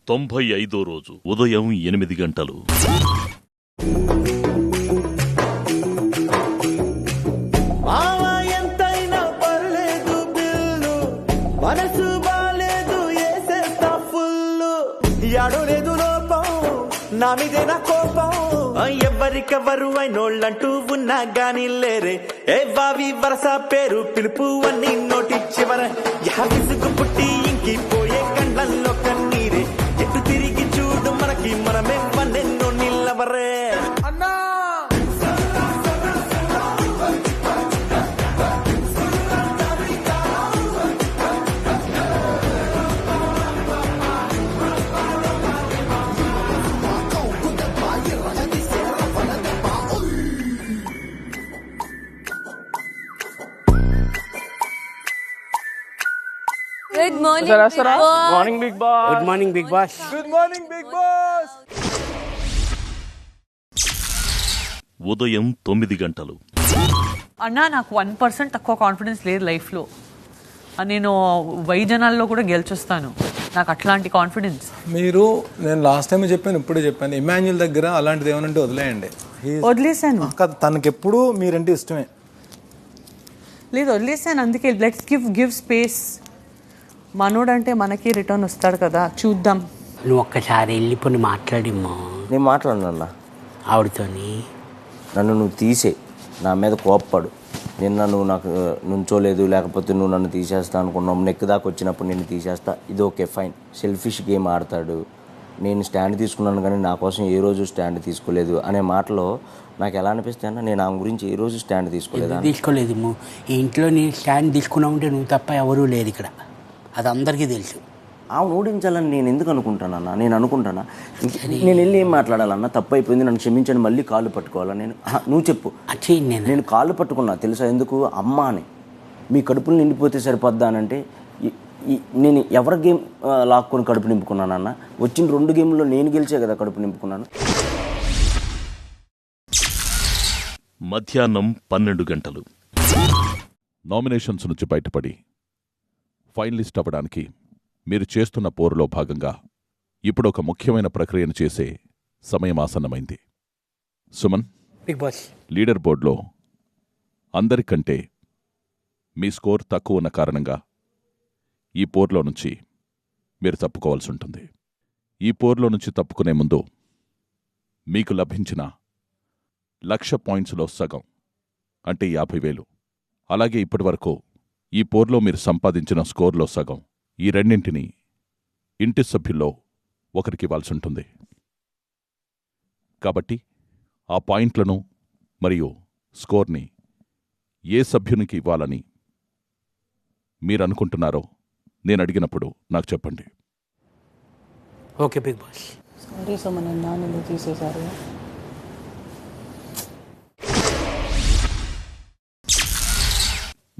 95వ రోజు ఉదయం 8 గంటలు. ఎంతైనా పర్లేదు బిల్లు, మనసు బాలేదు ఏసేస్తా ఫుల్లు, యాడో లేదు లోపం నా మీదే నా కోపం, ఎవరికెవరు అయినోళ్ళంటూ ఉన్నా గాని లేరే, ఏ వావి వరస పేరు పిలుపు అన్ని నోటి చివర, విసుగు పుట్టి ఇంకిపోయే కండ్లల్లో కన్నీరే, ఎటు తిరిగి చూడు మనకి మనమే పన్నెన్నో నిల్లవరే అన్నా. Good morning, Big Boss. Morning, Big Boss. Good morning, Big Boss. Good morning, Big Boss. ఉదయం 9 గంటలు. అన్నా నాకు 1% తక్కువ కాన్ఫిడెన్స్ లేదు లైఫ్లో. నేను వైజనాల్లో కూడా గెలిచొస్తాను, నాకు అట్లాంటి కాన్ఫిడెన్స్. నేను లాస్ట్ టైం చెప్పాను, ఇప్పుడే చెప్పాను, ఇమాన్యుల్ దగ్గర అలాంటిది ఏమనంటే వదిలేయండి. వదిలేసాను, తనకెప్పుడు మీరంటే ఇష్టమే. లేదు వదిలేసాను, అందుకే లెట్స్ గివ్ స్పేస్. మనోడంటే మనకి రిటర్న్ వస్తాడు కదా, చూద్దాం. నువ్వు ఒక్కసారి వెళ్ళిపోయి మాట్లాడిమ్మా. నేను మాట్లాడినా ఆవిడతోని. నన్ను నువ్వు తీసే, నా మీద కోప్పడు. నిన్న నువ్వు నాకు నుంచోలేదు, లేకపోతే నువ్వు నన్ను తీసేస్తా అనుకున్నావు, నెక్ దాకా వచ్చినప్పుడు నేను తీసేస్తా, ఇది ఓకే ఫైన్. సెల్ఫిష్ గేమ్ ఆడతాడు, నేను స్టాండ్ తీసుకున్నాను కానీ నా కోసం ఏ రోజు స్టాండ్ తీసుకోలేదు అనే మాటలో నాకు ఎలా అనిపిస్తాయి అన్న, నేను ఆమె గురించి ఏ రోజు స్టాండ్ తీసుకోలేదు. ఈ ఇంట్లో నేను స్టాండ్ తీసుకున్నా ఉంటే నువ్వు తప్ప ఎవరూ లేదు ఇక్కడ, అది అందరికీ తెలుసు. ఆమెను ఓడించాలని నేను ఎందుకు అనుకుంటానన్నా? నేను అనుకుంటానా? నేను వెళ్ళి ఏం మాట్లాడాలన్నా? తప్పు అయిపోయింది, నన్ను క్షమించండి, మళ్ళీ కాళ్ళు పట్టుకోవాలా? నువ్వు చెప్పు. నేను కాళ్ళు పట్టుకున్నా తెలుసా ఎందుకు? అమ్మ అని మీ కడుపులు నిండిపోతే సరిపోద్దా అని అంటే, నేను ఎవరి గేమ్ లాక్కొని కడుపు నింపుకున్నానన్నా? వచ్చిన 2 గేమ్లో నేను గెలిచే కదా కడుపు నింపుకున్నాను. మధ్యాహ్నం 12 గంటలు. నామినేషన్స్ నుంచి బయటపడి ఫైనలిస్ట్ అవ్వడానికి మీరు చేస్తున్న పోరులో భాగంగా ఇప్పుడు ఒక ముఖ్యమైన ప్రక్రియను చేసే సమయం ఆసన్నమైంది. సుమన్, బిగ్ బాస్ లీడర్ బోర్డులో అందరికంటే మీ స్కోర్ తక్కువ ఉన్న కారణంగా ఈ పోర్లో నుంచి మీరు తప్పుకోవాల్సి ఉంటుంది. ఈ పోర్లో నుంచి తప్పుకునే ముందు మీకు లభించిన 1,00,000 పాయింట్స్లో సగం అంటే 50,000, అలాగే ఇప్పటివరకు ఈ పోర్లో మీరు సంపాదించిన స్కోర్లో సగం, ఈ రెండింటినీ ఇంటి సభ్యుల్లో ఒకరికి ఇవ్వాల్సి ఉంటుంది. కాబట్టి ఆ పాయింట్లను మరియు స్కోర్ని ఏ సభ్యునికి ఇవ్వాలని మీరనుకుంటున్నారో నేను అడిగినప్పుడు నాకు చెప్పండి. Okay big Boss. సారీ సమనన్నా, నిన్ను తీసేశారు.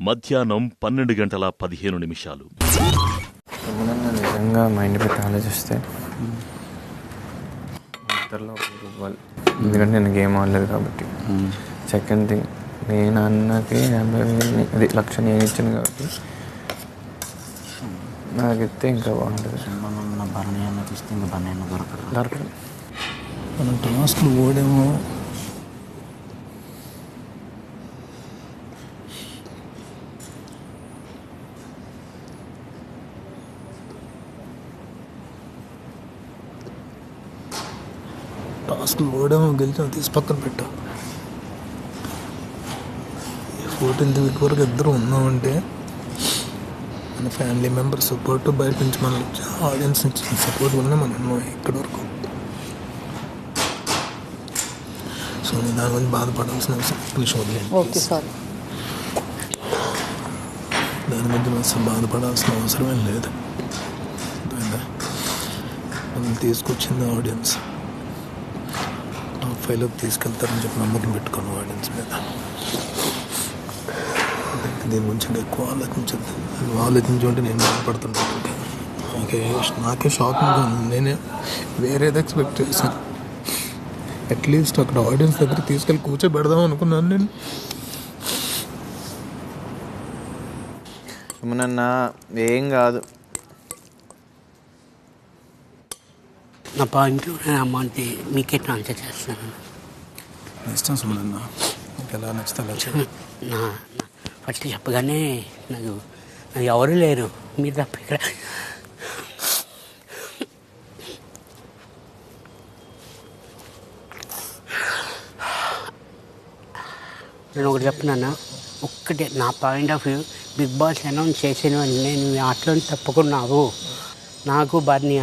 మధ్యాహ్నం 12:15. నిజంగా మైండ్ పెట్టి ఆలోచిస్తే ఇద్దరిలో ఇవ్వాలి, ఎందుకంటే నేను గేమ్ ఆడలేదు కాబట్టి. సెకండ్ థింగ్, నేను అన్నకి 50,000 అది 1,00,000 నేను ఇచ్చాను కాబట్టి నాకు ఇస్తే ఇంకా బాగుంటుంది. దొరకదు. మనం టాస్క్లు ఓడేమో, టాస్క్లు ఓడేమో గెలిచాము, తీసి పక్కన పెట్టా. 14th వీక్ వరకు ఇద్దరు ఉన్నామంటే మన ఫ్యామిలీ మెంబర్ సపోర్ట్, బయట నుంచి మన ఆడియన్స్ నుంచి సపోర్ట్ వల్ల మనం ఉన్నాం ఇక్కడి వరకు. సో నేను దాని గురించి బాధపడాల్సిన విషయం వదిలేదు. Okay sorry. దాని గురించి అసలు బాధపడాల్సిన అవసరమే లేదు. మనం తీసుకొచ్చింది ఆడియన్స్, టాప్ 5లోకి తీసుకెళ్తారని చెప్పి నమ్మకం పెట్టుకున్నాం ఆడియన్స్ మీద. దీని గురించి ఎక్కువ ఆలోచించుంటే నేను బాధపడుతున్నాను. నాకే షాకింగ్గా ఉంది. నేనే వేరేది ఎక్స్పెక్ట్ చేశాను. అట్లీస్ట్ అక్కడ ఆడియన్స్ దగ్గర తీసుకెళ్ళి కూర్చోబెడదాం అనుకున్నాను నేను. సుమనన్న ఏం కాదు, నా పాయింట్ అమౌంట్ మీకే ట్రాన్స్ఫర్ చేస్తున్నాను. ఇష్టం సుమన్, నాకు ఎలా నచ్చితే అలా చేయి. నా ఫస్ట్ చెప్పగానే నాకు ఎవరు లేరు, మీరు తప్ప ఇక్కడ. నేను ఒకటి చెప్తున్నాను, ఒక్కటే నా point of view, Bigg Boss announce చేసిన వెంటనే నువ్వు ఆటలో తప్పుకున్నావు. నాకు బర్నీ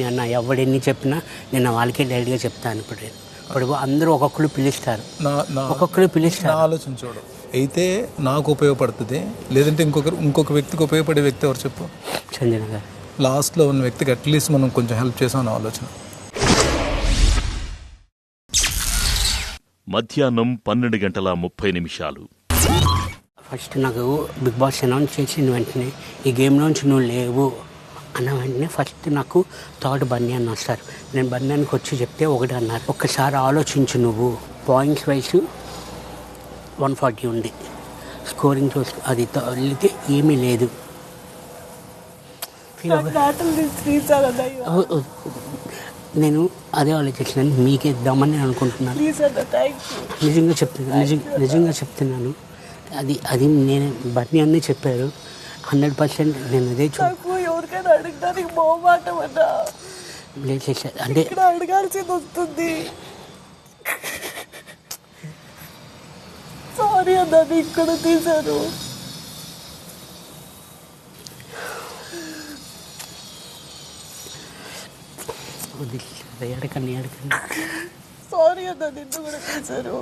అన్న ఎవడెన్ని చెప్పినా నేను వాళ్ళకే డైరెక్ట్గా చెప్తాను. ఇప్పుడు అందరూ ఒక్కొక్కరు పిలుస్తారు, ఒక్కొక్కరు పిలుస్తారు. ఆలోచన చూడు, అయితే నాకు ఉపయోగపడుతుంది, లేదంటే ఇంకొక వ్యక్తికి ఉపయోగపడే వ్యక్తి ఎవరు చెప్పు? సంజన గారు. లాస్ట్లో ఉన్న వ్యక్తికి అట్లీస్ట్ మనం కొంచెం హెల్ప్ చేసామని ఆలోచన. మధ్యాహ్నం 12:30 ఫస్ట్ నాకు బిగ్ బాస్ అనౌన్స్ చేసిన వెంటనే ఈ గేమ్లోంచి నువ్వు లేవు అన్న వెంటనే ఫస్ట్ నాకు థర్డ్ బన్నీ అన్న వస్తారు. నేను బన్నీకి వచ్చి చెప్తే ఒకటి అన్నారు. ఒక్కసారి ఆలోచించు, నువ్వు పాయింట్స్ వైజ్ 140 ఉంది, స్కోరింగ్ చూసి అది వెళ్తే ఏమీ లేదు. నేను అదే ఆలోచించాను, మీకే ఇద్దామని నేను అనుకుంటున్నాను. నిజంగా చెప్తున్నాను. అది నేను బన్నీ అన్నీ చెప్పారు. 100% నేను అదే ఎవరికైనా అడగడానికి మొహమాటం అన్నా, అంటే అడగాల్సింది వస్తుంది. సారీ అన్నా, ఇక్కడ తీశాను. అడగండి. సారీ అన్నా, నిన్ను కూడా తీశాను.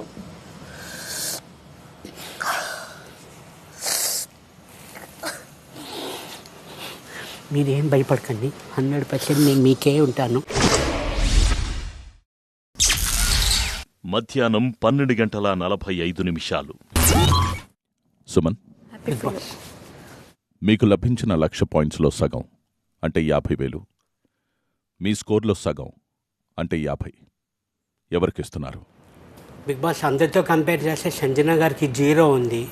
మీరేం భయపడకండి, 100% నేను మీకే ఉంటాను. మధ్యాహ్నం 12:45 సుమన్, మీకు లభించిన 1,00,000 పాయింట్స్లో సగం అంటే 50,000, మీ స్కోర్లో సగం అంటే 50 ఎవరికిస్తున్నారు? బిగ్ బాస్ అందరితో కంపేర్ చేస్తే సంజన గారికి 0 ఉంది.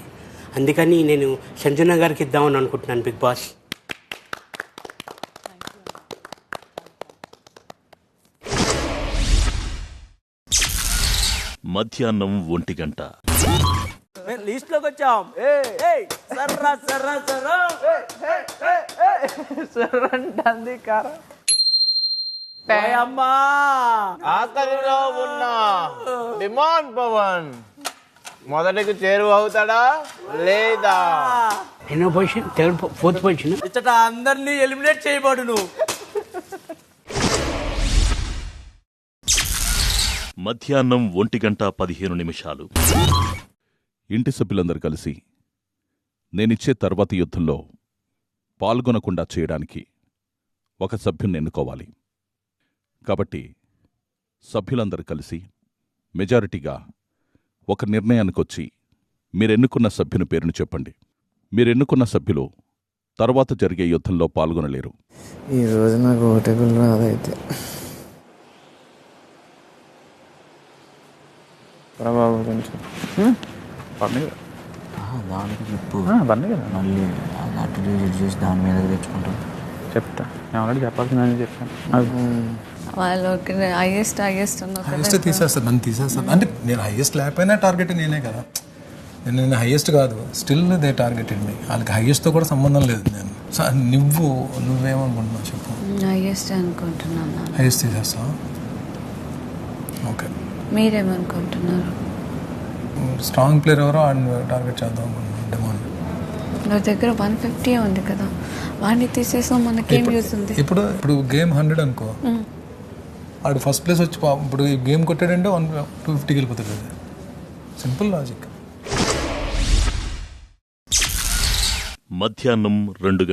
అందుకని నేను సంజన గారికి ఇద్దామని అనుకుంటున్నాను. బిగ్ బాస్ మధ్యాహ్నం 1 లీస్ట్ లోకి వచ్చాం. సర్రా సర్రా సర్రా సర్రంటుంది కారం. అమ్మా ఆకలిలో ఉన్న డిమాండ్ పవన్ మొదటికి చేరువవుతాడా లేదా? ఎన్నో పొజిషన్? Fourth position. ఇచ్చట అందరినీ ఎలిమినేట్ చేయబడును. మధ్యాహ్నం 1:15 ఇంటి సభ్యులందరూ కలిసి నేనిచ్చే తర్వాతి యుద్ధంలో పాల్గొనకుండా చేయడానికి ఒక సభ్యున్ని ఎన్నుకోవాలి. కాబట్టి సభ్యులందరూ కలిసి మెజారిటీగా ఒక నిర్ణయానికొచ్చి మీరెన్నుకున్న సభ్యుని పేరును చెప్పండి. మీరెన్నుకున్న సభ్యులు తర్వాత జరిగే యుద్ధంలో పాల్గొనలేరు. ఈరోజు నాకు ఒకటే గుళ్ళు రాదైతే ప్రభావం కొంచెం దానికి చెప్పు. బండి కదా మళ్ళీ అటు చేసి దాని మీద తెచ్చుకుంటాం. చెప్తా, నేను ఆల్రెడీ చెప్పాల్సిందని చెప్పాను. వాళ్ళకి హైయెస్ట్ హైయెస్ట్ తీసేస్తారు, నన్ను తీసేస్తారు. అంటే నేను హైయెస్ట్ లేకపోయినా టార్గెట్ నేనే కదా. నేను హైయెస్ట్ కాదు, స్టిల్ దే టార్గెట్ అండి. వాళ్ళకి హైయెస్ట్తో కూడా సంబంధం లేదు. నేను నువ్వేమనుకుంటున్నావు చెప్పు? హైయెస్ట్ అనుకుంటున్నాను. హైయెస్ట్ తీసేస్తావు, ఓకే. మీరేమనుకుంటున్నారు? స్ట్రాంగ్ ప్లేయర్ ఎవరో వాడిని టార్గెట్ చేద్దాం అనుకుంటున్నాను. డిమాండ్ నా దగ్గర 150 ఉంది కదా, వాడిని తీసేసాం, మనకేం యూస్ ఉంది? ఇప్పుడు గేమ్ 100 అనుకో, ఆడు ఫస్ట్ ప్లేస్ వచ్చి ఇప్పుడు ఈ గేమ్ కొట్టాడంటే 250కి వెళ్ళిపోతాడు. అది సింపుల్ లాజిక్. మధ్యాహ్నం 2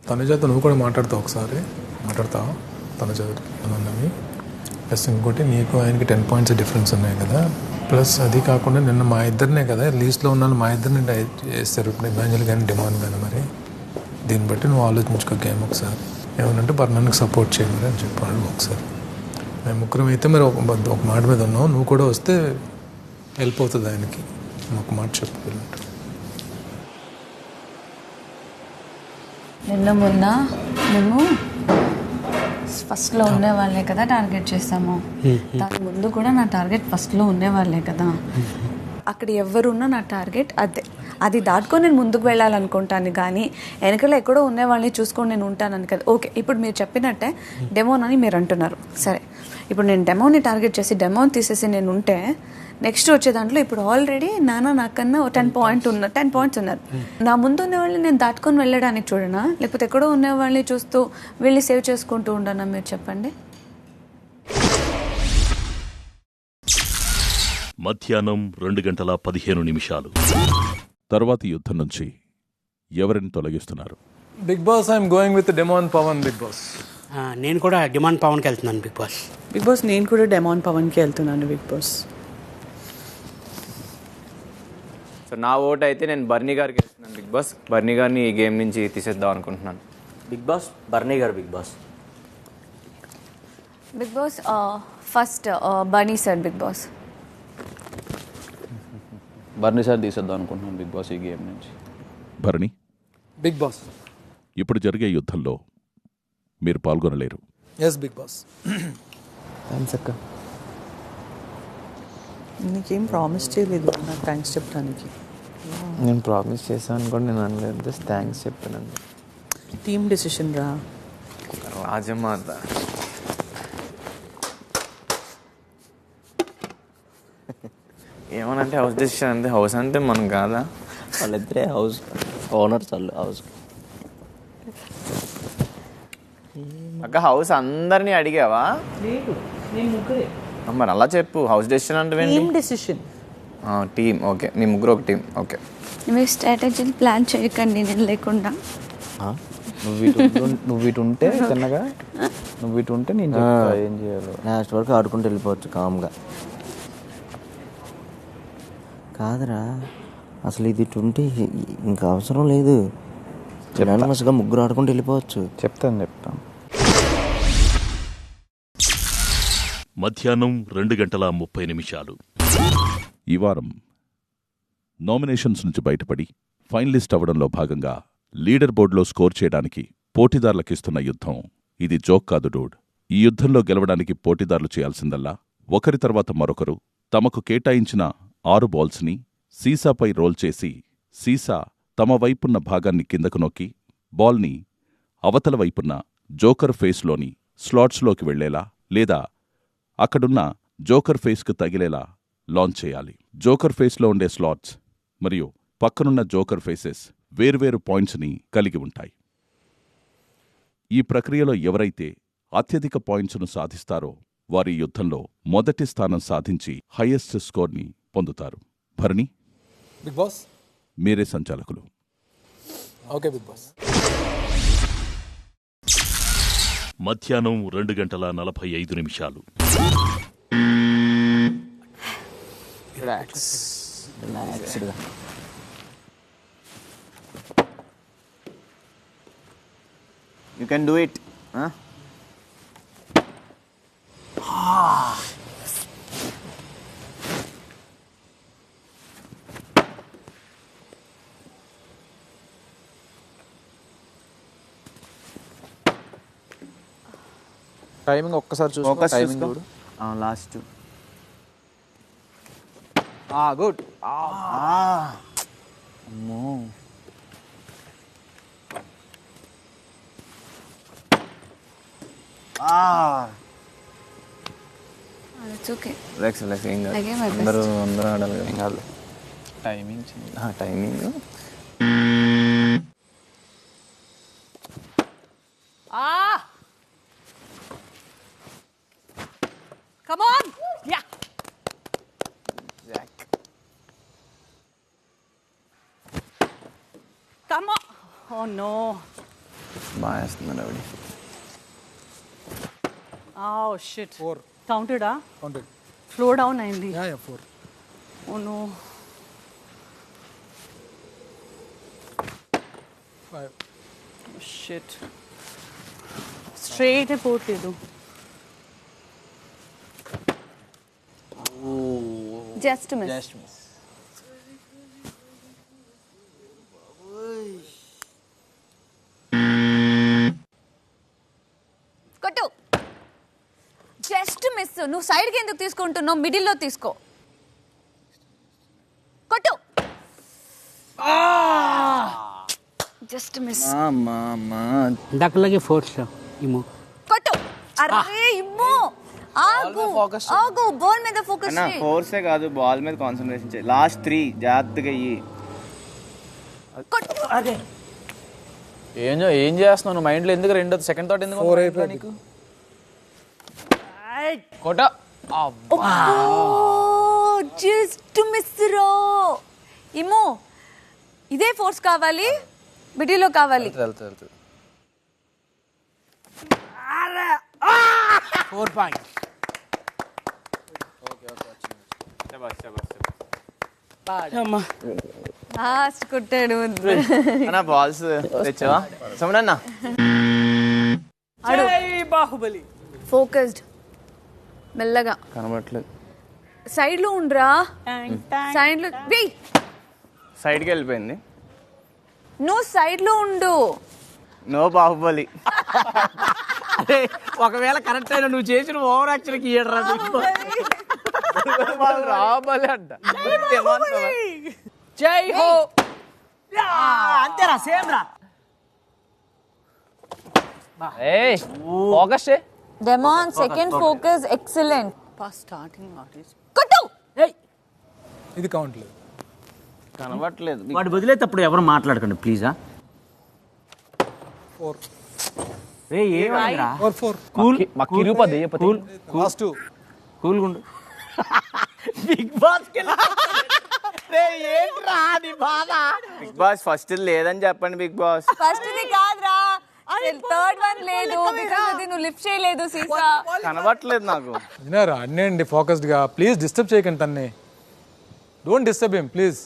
తనుజతో నువ్వు కూడా మాట్లాడతావు, ఒకసారి మాట్లాడతావు తనుజకి అన్నవి. ప్లస్ ఇంకోటి నీకు ఆయనకి 10 పాయింట్స్ డిఫరెన్స్ ఉన్నాయి కదా. ప్లస్ అది కాకుండా నిన్న మా ఇద్దరినే కదా లీస్ట్లో ఉన్న మా ఇద్దరిని చేస్తారు. ఇప్పుడు ఇమాంజల్ కానీ డిమాండ్ కానీ. మరి దీన్ని బట్టి నువ్వు ఆలోచించుకో గేమ్ ఒకసారి. ఏమనంటే బర్నానికి సపోర్ట్ చేయండి అని చెప్పాడు ఒకసారి. మేము ముగ్గురం అయితే మరి ఒక మాట మీద ఉన్నావు, నువ్వు కూడా వస్తే హెల్ప్ అవుతుంది ఆయనకి. ఒక మాట చెప్పాలంటే నిన్న మొన్న మేము బాస్ ఫస్ట్లో ఉండే వాళ్ళే కదా టార్గెట్ చేస్తాము. దాని ముందు కూడా నా టార్గెట్ ఫస్ట్లో ఉండే వాళ్ళే కదా. అక్కడ ఎవరున్నా నా టార్గెట్ అదే. అది దాటుకొని నేను ముందుకు వెళ్ళాలనుకుంటాను, కానీ వెనకలో ఎక్కడో ఉండే వాళ్ళని చూసుకొని నేను ఉంటానని కదా. ఓకే, ఇప్పుడు మీరు చెప్పినట్టే డెమోన్ అని మీరు అంటున్నారు. సరే, ఇప్పుడు నేను డెమోని టార్గెట్ చేసి డెమోని తీసేసి నేను ఉంటే నెక్స్ట్ వచ్చే దాంట్లో ఇప్పుడు ఆల్రెడీ నాకన్నా 10 పాయింట్స్ ఉన్నారు. నా ముందు ఉన్న వాళ్ళని నేను దాటుకొని వెళ్ళడానికి చూడనా, లేకపోతే ఎక్కడో ఉన్న వాళ్ళని చూస్తూ వెళ్ళి సేవ్ చేసుకుంటూ ఉండనా? మీరు చెప్పండి. మధ్యాహ్నం 2:15. తర్వాతి యుద్ధం నుంచి ఎవరిని తొలగిస్తున్నారు? Bigg Boss I'm going with Demon Pavan. Big Boss నేను కూడా డిమాండ్ పవన్కి వెళ్తున్నాను. బిగ్ బాస్ నేను కూడా డెమాన్ పవన్కి వెళ్తున్నాను. బిగ్ బాస్ సో నా ఓటు అయితే నేను బర్నీ గారికి వెళ్తున్నాను. బిగ్ బాస్ బర్నీ గారిని ఈ గేమ్ నుంచి తీసేద్దాం అనుకుంటున్నాను. బిగ్ బాస్ బర్నీ గారు. Bigg Boss first Bharani sir. Bigg Boss Bharani sir తీసేద్దాం అనుకుంటున్నాను బిగ్ బాస్ ఈ గేమ్ నుంచి. భరణి? బిగ్ బాస్. ఇప్పుడు జరిగే యుద్ధంలో మీరు పాల్గొనలేరు. Yes big Boss. థ్యాంక్స్ అక్క. నీకేం ప్రామిస్ చేయలేదు నాకు థ్యాంక్స్ చెప్పడానికి. నేను ప్రామిస్ చేశాను కూడా నేను అనలేదు, జస్ట్ థ్యాంక్స్ చెప్పాను. టీమ్ డెసిషన్ రా. రాజమాత. ఏమనంటే హౌస్ డెసిషన్ అంటే హౌస్ అంటే మనం కాదా? వాళ్ళిద్దరే హౌస్ ఓనర్స్. వాళ్ళు హౌస్. అక్క హౌస్ అందరినీ అడిగావా? లేదు, నేను ముగ్గురే. మరి అలా చెప్పు. హౌస్ డెసిషన్ అంటే టీమ్ డెసిషన్. టీమ్. ఓకే, మీ ముగ్గురు ఒక టీం. ఓకే. మీ స్ట్రాటజీని ప్లాన్ చేయకండి నేను లేకుండా. నువ్వు ఇటు ఉంటే చిన్నగా, నువ్వు ఇటు ఉంటే నేను చెప్తా ఏం చేయాలో. లాస్ట్ వరకు ఆడుకుంటూ వెళ్ళిపోవచ్చు కామ్గా. కాదురా, అసలు ఇది ఇటు ఉంటే ఇంకా అవసరం లేదు. గా ముగ్గురు ఆడుకుంటూ వెళ్ళిపోవచ్చు. చెప్తాను. మధ్యాహ్నం 2:30. ఈ వారం నామినేషన్స్ నుంచి బయటపడి ఫైనలిస్ట్ అవ్వడంలో భాగంగా లీడర్ బోర్డులో స్కోర్ చేయడానికి పోటీదారులకిస్తున్న యుద్ధం. ఇది జోక్ కాదు డూడ్. ఈ యుద్ధంలో గెలవడానికి పోటీదారులు చేయాల్సిందల్లా ఒకరి తర్వాత మరొకరు తమకు కేటాయించిన 6 బాల్స్ని సీసాపై రోల్ చేసి సీసా తమ వైపున్న భాగాన్ని కిందకు నొక్కి బాల్ని అవతల వైపున్న జోకర్ ఫేస్లోని స్లాట్స్లోకి వెళ్లేలా లేదా అక్కడున్న జోకర్ ఫేస్కు తగిలేలా లాంచ్ చేయాలి. జోకర్ ఫేస్లో ఉండే స్లాట్స్ మరియు పక్కనున్న జోకర్ ఫేసెస్ వేర్వేరు పాయింట్స్ని కలిగి ఉంటాయి. ఈ ప్రక్రియలో ఎవరైతే అత్యధిక పాయింట్స్ను సాధిస్తారో వారి యుద్ధంలో మొదటి స్థానం సాధించి హైయెస్ట్ స్కోర్ని పొందుతారు. భరణి? బిగ్ బాస్. మీరే సంచాలకులు. Okay big Boss. మధ్యాహ్నం 2:45. రిలాక్స్డ్గా. You can do it. Timing ఒక్కసారి చూసుకో. టైమింగ్ చూడు. లాస్ట్. గుడ్. అమ్మో. రిలాక్స్. ఏం కాదు. అందరూ ఆడాలి కదా. ఏం కాదు. Timing timing. Come on! Yeah. Jack. Come on! Oh no! బాగా వేస్తున్నాడు ఆవిడ. Oh shit! 4. Counted, ah? Counted. Slow down, Andy. Yeah, 4. Oh no! 5. Oh shit! Straight పోట్లేదు. Just miss. కొట్టు. నువ్వు సైడ్కి ఎందుకు తీసుకుంటున్నావు? మిడిల్లో తీసుకో. కొట్టు. Just miss. ఇందాకలాగే ఫోర్స్ ఇమ్ము. కొట్టు. అరే ఇమ్ము. ఆగు ఆగు, బాల్ మీద ఫోకస్ చేయి. ఫోర్సే కాదు, బాల్ మీద కాన్సంట్రేషన్ చేయి. లాస్ట్ 3 జాగ్రత్తగా ఇయ్యి. కొట్టు. అదే ఏం చేస్తున్నావు నువ్వు? మైండ్లో ఎందుకు రెండో సెకండ్ థాట్ ఎందుకు? 4 అయిపోయింది నీకు. కొట్ట. జస్ట్ మిస్ రో. ఇమ్ము, ఇదే ఫోర్స్ కావాలి, మిడిల్లో కావాలి. 4 పాయింట్స్. లాస్ట్ కొట్టాడు. బాల్స్ తెచ్చావా సమనన్నా? బాహుబలి. ఫోకస్డ్, మెల్లగా. కనబడట్లేదు. సైడ్ లో ఉండరా, సైడ్ లో. సైడ్కి వెళ్ళిపోయింది. నువ్వు సైడ్ లో ఉండు. నో బాహుబలి. ఒకవేళ కరెక్ట్ అయినా నువ్వు చేసిన ఓవర్ యాక్షన్ కి రాబలి అంట. జై హో. అంతేరా, సేమ్ రా. ఫోకస్ చే. Demon second focus excellent. Starting కొట్టు. ఇది కౌంట్ లేదు. కనబడట్లేదు. వాడు వదిలేటప్పుడు ఎవరు మాట్లాడకండి ప్లీజా. 4 ఏమైందిరా? 4 కూల్ లాస్ట్ 2 కూల్ గుండు. బిగ్ బాస్ ఏంట్రా నీ బాధ? బిగ్ బాస్ ఫస్ట్ లేదని చెప్పండి. బిగ్ బాస్ ఫస్ట్ ది కాదురా, థర్డ్ వన్ లేదు. బికాజ్ అది నువ్వు లిఫ్ట్ చేయలేదు సీసా. కనబడట్లేదు నాకు. విన్నారా? అన్నేండి ఫోకస్డ్ గా. ప్లీజ్ డిస్టర్బ్ చేయకండి తన్ని. Don't disturb him please.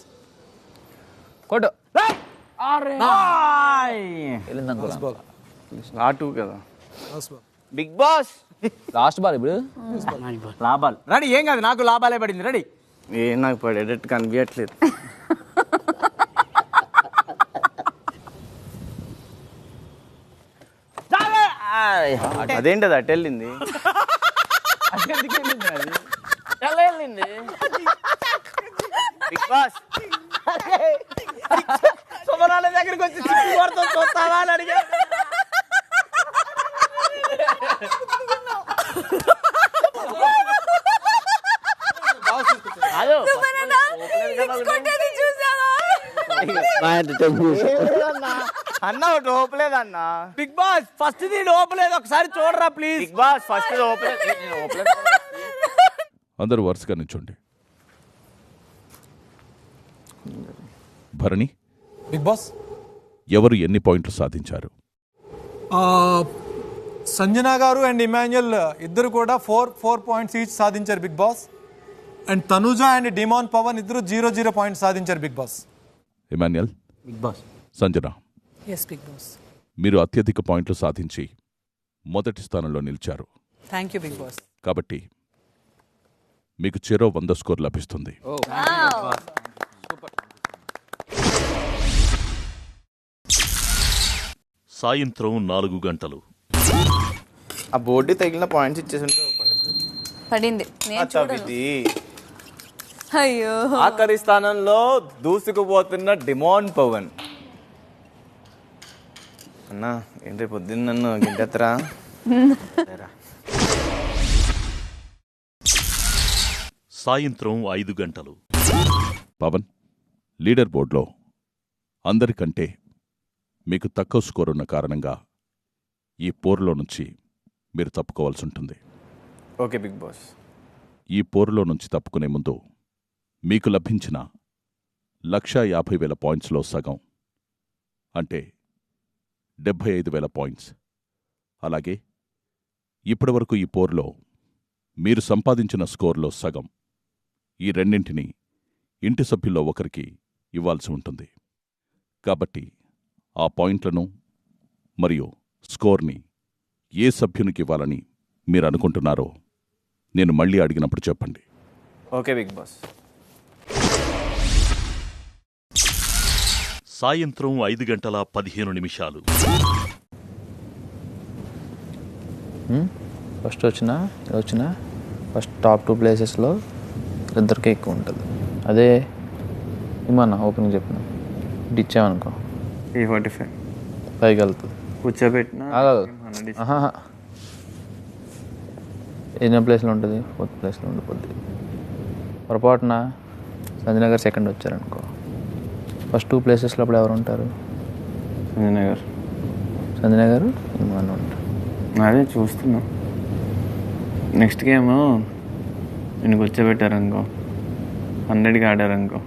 కొట్టు. లాస్ట్ 2 కదా. బిగ్ బాస్ లాస్ట్ బాల్ ఇప్పుడు లాభాలు. రెడీ. ఏం కాదు, నాకు లాభాలే పడింది. రెడీ. నాకు పడేటట్టు కనిపించట్లేదు. అదేంటి అది అటు వెళ్ళింది? బిగ్ బాస్ సుమనాల దగ్గరికి వచ్చి చూస్తావా అని అడిగా. అన్న ఒకటి ఓపలేదన్నా. బిగ్ బాస్ ఫస్ట్ ది లోపలేదు, ఒకసారి చూడరా ప్లీజ్. బిగ్ బాస్ ఫస్ట్ ఓపలేదు. అందరూ వరుసగా నిల్చోండి. భరణి, బిగ్ బాస్ ఎవరు ఎన్ని పాయింట్లు సాధించారు? సంజన గారు అండ్ ఇమాన్యుయల్ ఇద్దరు కూడా 4 పాయింట్స్ ఈచ్ సాధించారు Bigg Boss. And Tanuja and Demon Pavan ఇద్దరు 0 పాయింట్స్ సాధించారు Bigg Boss. Emmanuel, Bigg Boss. Sanjana, yes big Boss. మీరు అత్యధిక పాయింట్లు సాధించి మొదటి స్థానంలో నిలిచారు. Thank you Bigg Boss. కాబట్టి మీకు చెరో 100 స్కోర్ లభిస్తుంది. సాయంత్రం 4 గంటలు. ఆ బోర్డు తగిలిన పాయింట్స్ ఇచ్చేసి పడింది. నేను చూడను. అయ్యో. ఆఖరి స్థానంలో దూసుకుపోతున్న డిమాన్ పవన్. అన్నా ఏంటి పొద్దున్న నన్ను గింటెత్తరా? సాయంత్రం 5 గంటలు. పవన్, లీడర్ బోర్డులో అందరికంటే మీకు తక్కువ స్కోర్ ఉన్న కారణంగా ఈ పోరులో నుంచి మీరు తప్పుకోవాల్సి ఉంటుంది. Okay big boss. ఈ పోరులో నుంచి తప్పుకునే ముందు మీకు లభించిన 1,50,000 పాయింట్స్లో సగం అంటే 75,000 పాయింట్స్, అలాగే ఇప్పటివరకు ఈ పోరులో మీరు సంపాదించిన స్కోర్లో సగం, ఈ రెండింటినీ ఇంటి సభ్యుల్లో ఒకరికి ఇవ్వాల్సి ఉంటుంది. కాబట్టి ఆ పాయింట్లను మరియు స్కోర్ని ఏ సభ్యునికి ఇవ్వాలని మీరు అనుకుంటున్నారో నేను మళ్ళీ అడిగినప్పుడు చెప్పండి. Okay big Boss. సాయంత్రం 5:15 ఫస్ట్ వచ్చినా ఫస్ట్ టాప్ 2 ప్లేసెస్లో ఇద్దరికే ఎక్కువ ఉంటుంది. అదే ఏమన్నా ఓపెనింగ్ చెప్పిన ఇచ్చామనుకో E45 పైకి వెళ్తుంది. కూర్చోబెట్టిన ఎన్నో ప్లేస్లో ఉంటుంది, 4th ప్లేస్లో ఉండిపోద్ది. పొరపాటున సంజయనగర్ సెకండ్ వచ్చారనుకో, ఫస్ట్ 2 ప్లేసెస్లో అప్పుడు ఎవరు ఉంటారు? సంజయనగర్ ఇమాన్ ఉంటారు. అదే చూస్తున్నా. నెక్స్ట్ గేమ్ నేను కూర్చోబెట్టారనుకో, 100కి ఆడారనుకో,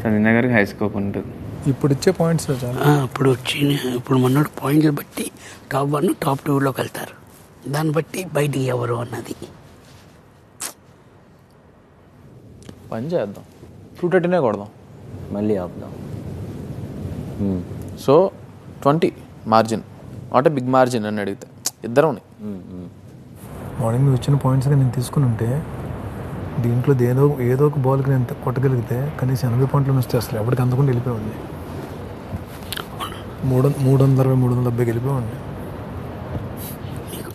సంజయనగర్కి హై స్కోప్ ఉంటుంది. ఇప్పుడు ఇచ్చే పాయింట్స్ ఇప్పుడు మొన్నటి పాయింట్లు బట్టి టాప్ 1 టాప్ 2లోకి వెళ్తారు. దాన్ని బట్టి బయటికి ఎవరు అన్నది పని చేద్దాం, 230 కొడదాం, మళ్ళీ ఆపుదాం. So 20 margin, not big margin అని అడిగితే ఇద్దరం. మార్నింగ్ నువ్వు ఇచ్చిన పాయింట్స్గా నేను తీసుకుని ఉంటే దీంట్లో ఏదో ఒక బాల్కి నేను కొట్టగలిగితే కనీసం 80 పాయింట్లు వస్తే అసలు ఎవరికి అందకుండా వెళ్ళిపోయింది. 360 370 వెళ్ళిపోయింది.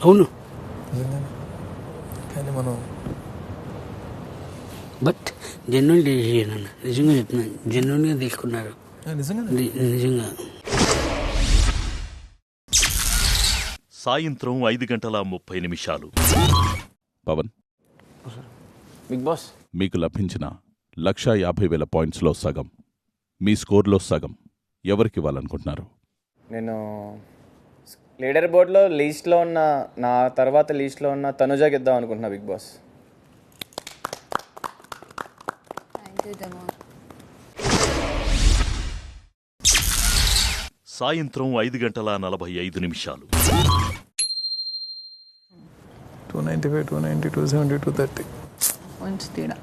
అవును, కానీ మనం బట్ జెన్యున్ డెసిషన్ అన్న, నిజంగా చెప్తున్నాను, జెన్యున్గా తీసుకున్నారు నిజంగా. సాయంత్రం 5:30 పవన్, బిగ్ బాస్ మీకు లభించిన 1,50,000 పాయింట్స్లో సగం, మీ స్కోర్లో సగం ఎవరికి ఇవ్వాలనుకుంటున్నారు? నేను లీడర్ బోర్డ్లో లీస్ట్లో ఉన్న, నా తర్వాత లీస్ట్లో ఉన్న తనుజాకి ఇద్దాం అనుకుంటున్నా బిగ్ బాస్. సాయంత్రం 5:45 295 290 270 230 కొంచెం తేడా.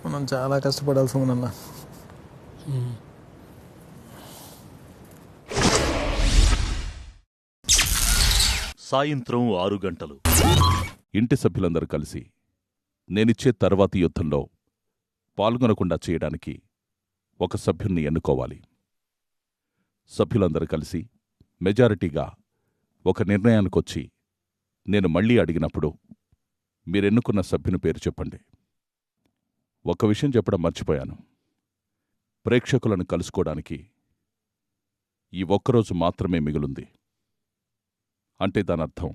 మనం చాలా కష్టపడాల్సి ఉందన్న. సాయంత్రం 6 గంటలు. ఇంటి సభ్యులందరూ కలిసి నేనిచ్చే తర్వాతి యుద్ధంలో పాల్గొనకుండా చేయడానికి ఒక సభ్యుణ్ణి ఎన్నుకోవాలి. సభ్యులందరూ కలిసి మెజారిటీగా ఒక నిర్ణయానికొచ్చి నేను మళ్ళీ అడిగినప్పుడు మీరెన్నుకున్న సభ్యుని పేరు చెప్పండి. ఒక విషయం చెప్పడం మర్చిపోయాను. ప్రేక్షకులను కలుసుకోవడానికి ఈ ఒక్కరోజు మాత్రమే మిగులుంది. అంటే దానర్థం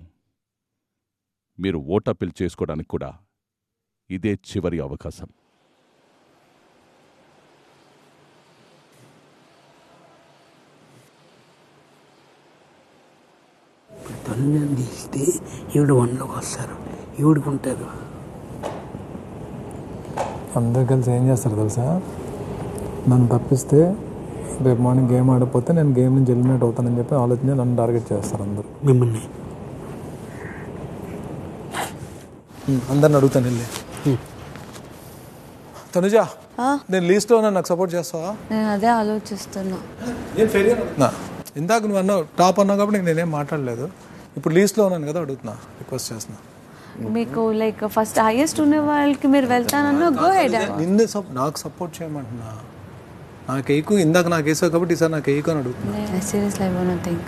మీరు ఓట్ అప్పీల్ చేసుకోవడానికి కూడా ఇదే చివరి అవకాశం. తనుజని తీస్తే ఈవిడ 1లోకి వస్తారు, ఈవిడికి ఉంటారు. అందరు కలిసి ఏం చేస్తారు తెలుసా? నన్ను తప్పిస్తే రేపు మార్నింగ్ గేమ్ ఆడిపోతే నేను గేమ్ నుంచి ఎలిమినేట్ అవుతానని చెప్పి ఆలోచించి నన్ను టార్గెట్ చేస్తారు అందరూ. మిమ్మల్ని అందరిని అడుగుతాను వెళ్ళి, తనుజా నేను లీస్ట్లో ఉన్నా, నాకు సపోర్ట్ చేస్తావా? నేను అదే ఆలోచిస్తున్నా. ఇందాక నువ్వు అన్నావు టాప్ అన్నావు కాబట్టి నేనేం మాట్లాడలేదు. ఇప్పుడు లీస్ట్లో ఉన్నాను కదా, అడుగుతున్నా, రిక్వెస్ట్ చేస్తున్నా. మీకు లైక్ ఫస్ట్ హైయెస్ట్ ఉన్న వాళ్ళకి మీరు వెళ్తానన్నా గో హెడ్. నిన్నే నాకు సపోర్ట్ చేయమంటున్నా. నాకు ఎక్కువ ఇందాక నాకు వేసావు కాబట్టి ఈసారి నాకు ఎక్కువ అని అడుగుతున్నా. Seriously I want think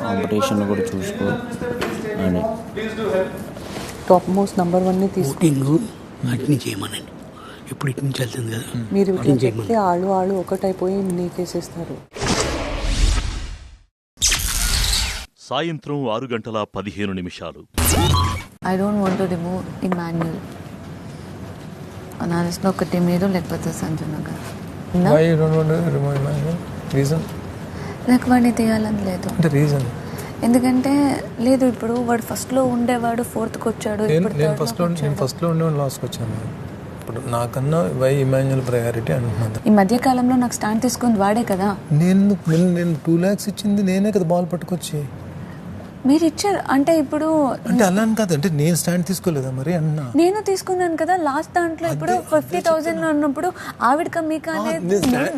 competition కూడా చూసుకో అని టాప్ మోస్ట్ నెంబర్ 1ని ఓటింగ్ అట్ని చేయమనండి. ఇప్పుడు ఇటు నుంచి వెళ్తుంది కదా, మీరు చెప్తే ఆళ్ళు ఒకటైపోయి నీకేసేస్తారు. సాయంత్రం 6:15 I don't want to remove Emmanuel. నా లిస్ట్లో ఒకటి మీరు, లేకపోతే సంజయనగర్. నాకు వాడిని తీయాలని లేదు. ఎందుకంటే లేదు, ఇప్పుడు వాడు ఫస్ట్లో ఉండేవాడు, 4th వచ్చాడు. నేను ఫస్ట్లో ఉండేవాడు, లాస్ట్కి వచ్చాను. ఇప్పుడు నాకన్నా వై ఇమాన్యుల్ ప్రయారిటీ అంటున్నాను. ఈ మధ్య కాలంలో నాకు స్టాండ్ తీసుకుంది వాడే కదా. నేను 2 lakhs ఇచ్చింది నేనే కదా బాల్ పట్టుకొచ్చి. మీరు ఇచ్చారు అంటే ఇప్పుడు అంటే అలా అని కాదు, అంటే నేను స్టాండ్ తీసుకోలేదా మరి అన్నా? నేను తీసుకున్నాను కదా లాస్ట్ దాంట్లో. ఇప్పుడు 50,000 అన్నప్పుడు ఆవిడ కమ్మీ కాలేదు.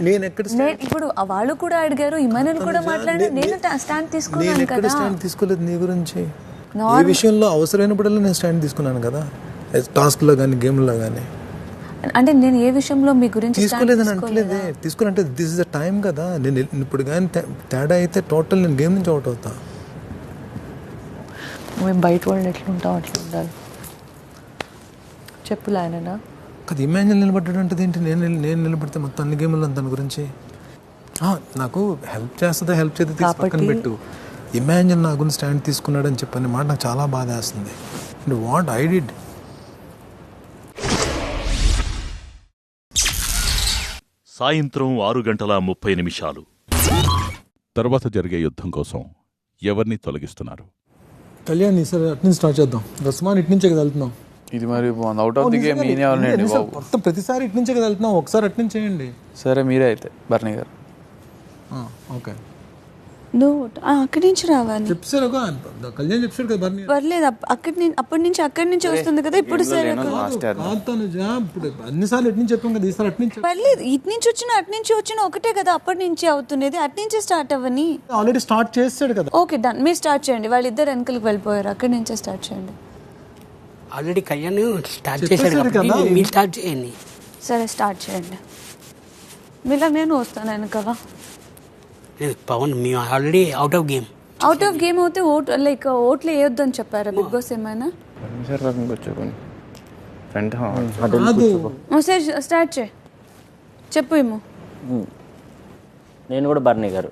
నేను ఎక్కడ ఇప్పుడు వాళ్ళు కూడా అడిగారు, ఇమానుయల్ కూడా మాట్లాడారు, నేను స్టాండ్ తీసుకున్నాను కదా. స్టాండ్ తీసుకోలేదు నీ గురించి. ఏ విషయంలో అవసరమైనప్పుడల్లా నేను స్టాండ్ తీసుకున్నాను కదా, టాస్క్లో కానీ గేమ్లో కానీ. అంటే నేను ఏ విషయంలో మీ గురించి తీసుకోలేదని అంటలేదే. తీసుకుని దిస్ ఇస్ ద టైం కదా. నేను ఇప్పుడు కానీ తేడా అయితే టోటల్ నేను గేమ్ నుంచి అవుట్ అవుతా. మేము బయట వాళ్ళు ఎట్లా ఉంటాం అట్లా ఉండాలి. చెప్పు లాయనా. అది ఇమాన్యుల్ నిలబడ్డాడు అంటే ఏంటి? నేను నిలబడితే మొత్తం అన్ని గేమ్లో దాని గురించి నాకు హెల్ప్ చేస్తుందా హెల్ప్ చేస్తే పక్కన పెట్టు. ఇమాన్యుల్ నా గురించి స్టాండ్ తీసుకున్నాడని చెప్పని మాట నాకు చాలా బాధ వేస్తుంది. And what I did. సాయంత్రం 6:30 తర్వాత జరిగే యుద్ధం కోసం ఎవరిని తొలగిస్తున్నారు? కళ్యాణ్ సార్ అట్నుంచి స్టార్ట్ చేద్దాం. రస్మాన్ ఇటు నుంచే కదా వెళ్తున్నాం. ఇది మరి అవుట్ ఆఫ్ ది గేమ్ నేనే వాళ్ళండి బాబు. మొత్తం ప్రతిసారి ఇటు నుంచే కదా వెళ్తున్నాం, ఒకసారి అటు నుంచి చేయండి. సరే మీరే అయితే బర్నీ గారు. ఓకే నువ్వు అక్కడి నుంచి రావాలి. చెప్పారు కళ్యాణ్ చెప్పాడు కదా బర్నీ. పర్లేదు, అప్పటి నుంచి వస్తుంది కదా. ఇప్పుడు సరే ఇప్పుడు అన్నిసార్లు ఎటు నుంచి చెప్పాం కదా, ఈసారి అటు నుంచి. పర్లేదు, ఇటు నుంచి వచ్చినా అటు నుంచి వచ్చినా ఒకటే కదా. అప్పటి నుంచి అవుతున్నది, అటు నుంచి స్టార్ట్ అవ్వని. ఆల్రెడీ స్టార్ట్ చేస్తాడు కదా. ఓకే డన్, మీరు స్టార్ట్ చేయండి. వాళ్ళిద్దరు వెనకలకు వెళ్ళిపోయారు, అక్కడి నుంచే స్టార్ట్ చేయండి. ఆల్రెడీ కళ్యాణ్ స్టార్ట్ చేశాడు కదా, మీరు స్టార్ట్ చేయండి. సరే స్టార్ట్ చేయండి. మీలా నేను వస్తాను వెనకాల. పవన్ మేము ఆల్రెడీ అవుట్ ఆఫ్ గేమ్ అయితే ఓట్లు వేయొద్దు అని చెప్పారా బిగ్ బాస్ ఏమైనా? సరే స్టార్ట్ చేయి, చెప్పు ఏమో. నేను కూడా బర్నీ గారు.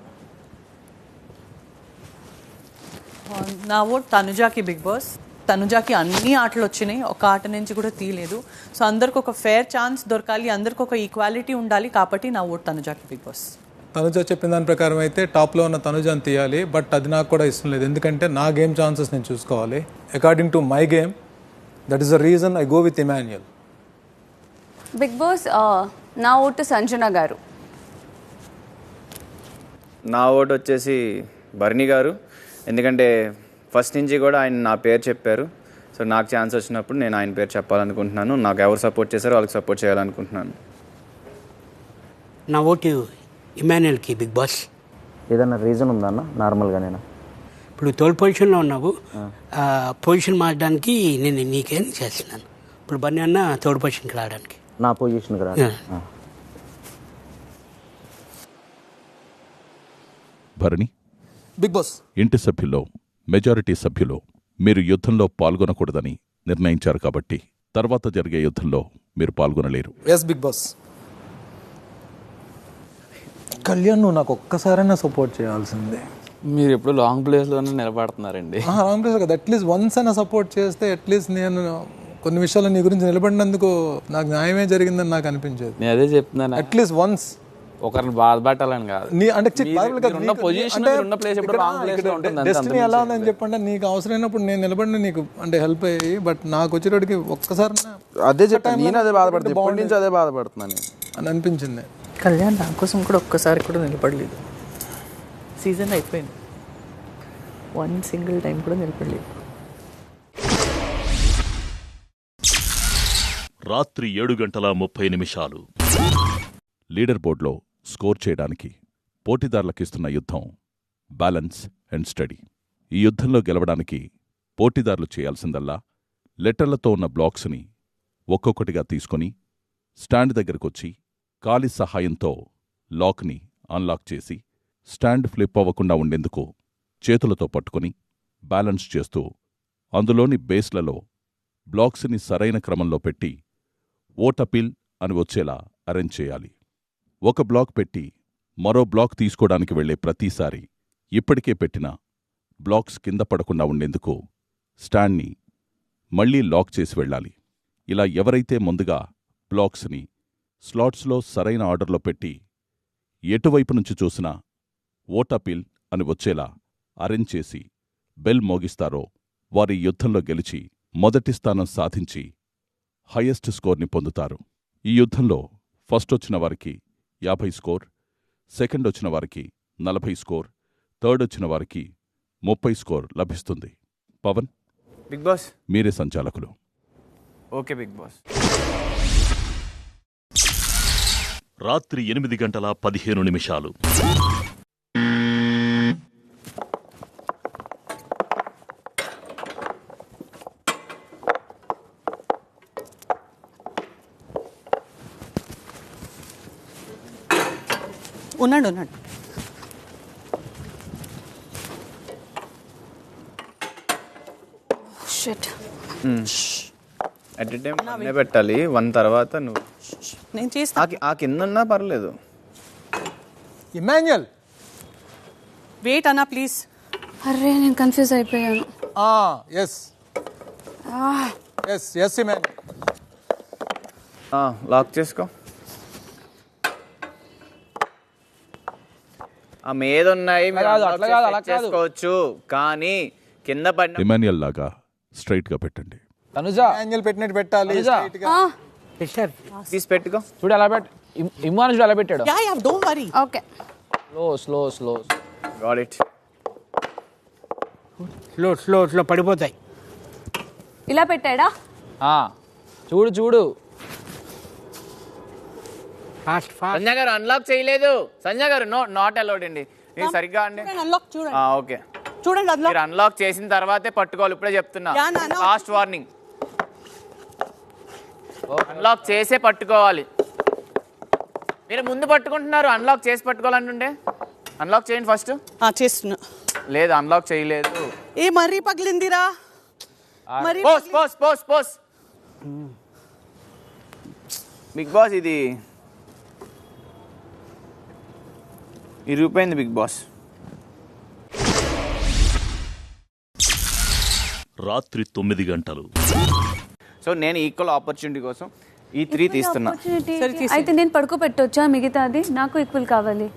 నా ఓట్ తనుజాకి. బిగ్ బాస్ తనుజాకి అన్ని ఆటలు వచ్చినాయి, ఒక ఆట నుంచి కూడా తీయలేదు. సో అందరికి ఒక ఫేర్ ఛాన్స్ దొరకాలి, అందరికి ఒక ఈక్వాలిటీ ఉండాలి, కాబట్టి నా ఓట్ తనుజాకి. బిగ్ బాస్ తనుజ చెప్పిన దాని ప్రకారం అయితే టాప్లో ఉన్న తనుజాని తీయాలి, బట్ అది నాకు కూడా ఇష్టం లేదు. ఎందుకంటే నా గేమ్ ఛాన్సెస్ నేను చూసుకోవాలి. According to my game, that is the reason I go with Emmanuel. Bigg Boss నా ఓటు సంజన గారు. నా ఓటు వచ్చేసి బర్నీ గారు. ఎందుకంటే ఫస్ట్ నుంచి కూడా ఆయన నా పేరు చెప్పారు. సో నాకు ఛాన్స్ వచ్చినప్పుడు నేను ఆయన పేరు చెప్పాలనుకుంటున్నాను. నాకు ఎవరు సపోర్ట్ చేశారో వాళ్ళకి సపోర్ట్ చేయాలనుకుంటున్నాను. నా ఓటు ఇమాన్యుల్కి. బిగ్ బాస్ ఏదన్నా రీజన్ ఉందా అన్న? నార్మల్గా నేను ఇప్పుడు థర్డ్ పొజిషన్లో ఉన్నావు, పొజిషన్ మార్చడానికి నేను నీకేం చేస్తున్నాను. ఇప్పుడు బన్నీ అన్న థర్డ్ పొజిషన్కి రావడానికి. నా పొజిషన్కి రా. భరణి, బిగ్ బాస్ ఇంటి సభ్యుల్లో మెజారిటీ సభ్యులు మీరు యుద్ధంలో పాల్గొనకూడదని నిర్ణయించారు కాబట్టి తర్వాత జరిగే యుద్ధంలో మీరు పాల్గొనలేరు. Yes big Boss. కళ్యాణ్ నువ్వు నాకు ఒక్కసారైనా సపోర్ట్ చేయాల్సిందే. మీరు ఎప్పుడు లాంగ్ ప్లేస్లోనే నిలబడుతున్నారండి. లాంగ్ ప్లేస్ కదా, అట్లీస్ట్ వన్స్ అయినా సపోర్ట్ చేస్తే అట్లీస్ట్ నేను కొన్ని విషయాలు నీ గురించి నిలబడినందుకు నాకు న్యాయమే జరిగిందని నాకు అనిపించేది. నేను అదే చెప్తున్నాను, అట్లీస్ట్ వన్స్ ఒకరిని బాధపట్టాలని కాదు. డెస్టినీ ఎలా ఉందని చెప్పండి, నీకు అవసరమైనప్పుడు నేను నిలబడిన నీకు అంటే హెల్ప్ అయ్యి, బట్ నాకు వచ్చేటోడికి ఒక్కసారి అదే చెప్పాను, నేను అదే బాధపడుతున్నాను, అదే బాధపడుతున్నాను అని అనిపించింది. కళ్యాణ్ నా కోసం కూడా ఒక్కసారి కూడా నిలబడలేదు. సీజన్ అయిపోయింది, 1 సింగిల్ టైం కూడా నిలబడలేదు. రాత్రి 7:30 లీడర్ బోర్డులో స్కోర్ చేయడానికి పోటీదారులకిస్తున్న యుద్ధం బ్యాలెన్స్ అండ్ స్టడీ. ఈ యుద్ధంలో గెలవడానికి పోటీదారులు చేయాల్సిందల్లా లెటర్లతో ఉన్న బ్లాక్స్ని ఒక్కొక్కటిగా తీసుకొని స్టాండ్ దగ్గరకొచ్చి కాలి సహాయంతో లాక్ని అన్లాక్ చేసి స్టాండ్ ఫ్లిప్ అవ్వకుండా ఉండేందుకు చేతులతో పట్టుకొని బ్యాలెన్స్ చేస్తూ అందులోని బేస్లలో బ్లాక్స్ని సరైన క్రమంలో పెట్టి ఓటపిల్ అని వచ్చేలా అరేంజ్ చేయాలి. ఒక బ్లాక్ పెట్టి మరో బ్లాక్ తీసుకోవడానికి వెళ్లే ప్రతిసారి ఇప్పటికే పెట్టిన బ్లాక్స్ కింద పడకుండా ఉండేందుకు స్టాండ్ని మళ్లీ లాక్ చేసి వెళ్ళాలి. ఇలా ఎవరైతే ముందుగా బ్లాక్స్ని స్లాట్స్లో సరైన ఆర్డర్లో పెట్టి ఎటువైపు నుంచి చూసినా ఓటపిల్ అని వచ్చేలా అరేంజ్ చేసి బెల్ మోగిస్తారో వారి యుద్ధంలో గెలిచి మొదటి స్థానం సాధించి హయ్యెస్ట్ స్కోర్ని పొందుతారు. ఈ యుద్ధంలో ఫస్ట్ వచ్చిన వారికి 50 స్కోర్, సెకండ్ వచ్చిన వారికి 40 స్కోర్, థర్డ్ వచ్చిన వారికి 30 స్కోర్ లభిస్తుంది. పవన్, బిగ్ బాస్ మీరే సంచాలకులు. Okay big Boss. రాత్రి 8:15 ఉన్నాడు. అట్ ఎ టైం వన్నే పెట్టాలి. 1 తర్వాత నువ్వు నేను చేస్తా. ఆ కింద ఉన్నా పర్లేదు. ఇమాన్యుయల్ వెయిట్ అన్నా ప్లీజ్. అరే నేను కన్ఫ్యూజ్ అయిపోయాను. Yes yes yes Emmanuel. Lock చేసుకో. ఆ మీద ఉన్నాయి చేసుకోవచ్చు, కానీ కింద పడిన ఇమాన్యుయల్ లాగా స్ట్రైట్ గా పెట్టండి. తనుజ ఇమాన్యుయల్ పెట్టినట్టు పెట్టాలి. తీసి పెట్టుకో. చూడు ఎలా పెట్ట ఇమ్మాను చూడు ఎలా పెట్టాడు. Don't worry. Okay slow got it. Slow పడిపోతాయి. ఇలా పెట్టాడా? చూడు ఫాస్ట్ సంజయ్ గారు అన్లాక్ చేయలేదు. సంజయ్ గారు నాట్ అలౌడ్ అండి. మీరు సరిగ్గా అండి. అన్లాక్ చూడండి. ఓకే చూడండి అన్లాక్. మీరు అన్లాక్ చేసిన తర్వాతే పట్టుకోవాలి. ఇప్పుడే చెప్తున్నా, లాస్ట్ వార్నింగ్. అన్లాక్ చేసే పట్టుకోవాలి. మీరు ముందు పట్టుకుంటున్నారు. అన్లాక్ చేసి పట్టుకోవాలంటుండే అన్లాక్ చేయండి ఫస్ట్. చేస్తున్నా. లేదు అన్లాక్ చేయలేదు. మరీ పగిలిందిరా. పోస్ బిగ్ బాస్ ఇది ఇరిగిపోయింది బిగ్ బాస్. రాత్రి 9 గంటలు. సో నేను ఈక్వల్ ఆపర్చునిటీ కోసం ఈ 3 తీస్తున్నా. అయితే నేను పడుకోబెట్టొచ్చా మిగతాది? నాకు ఈక్వల్ కావాలి.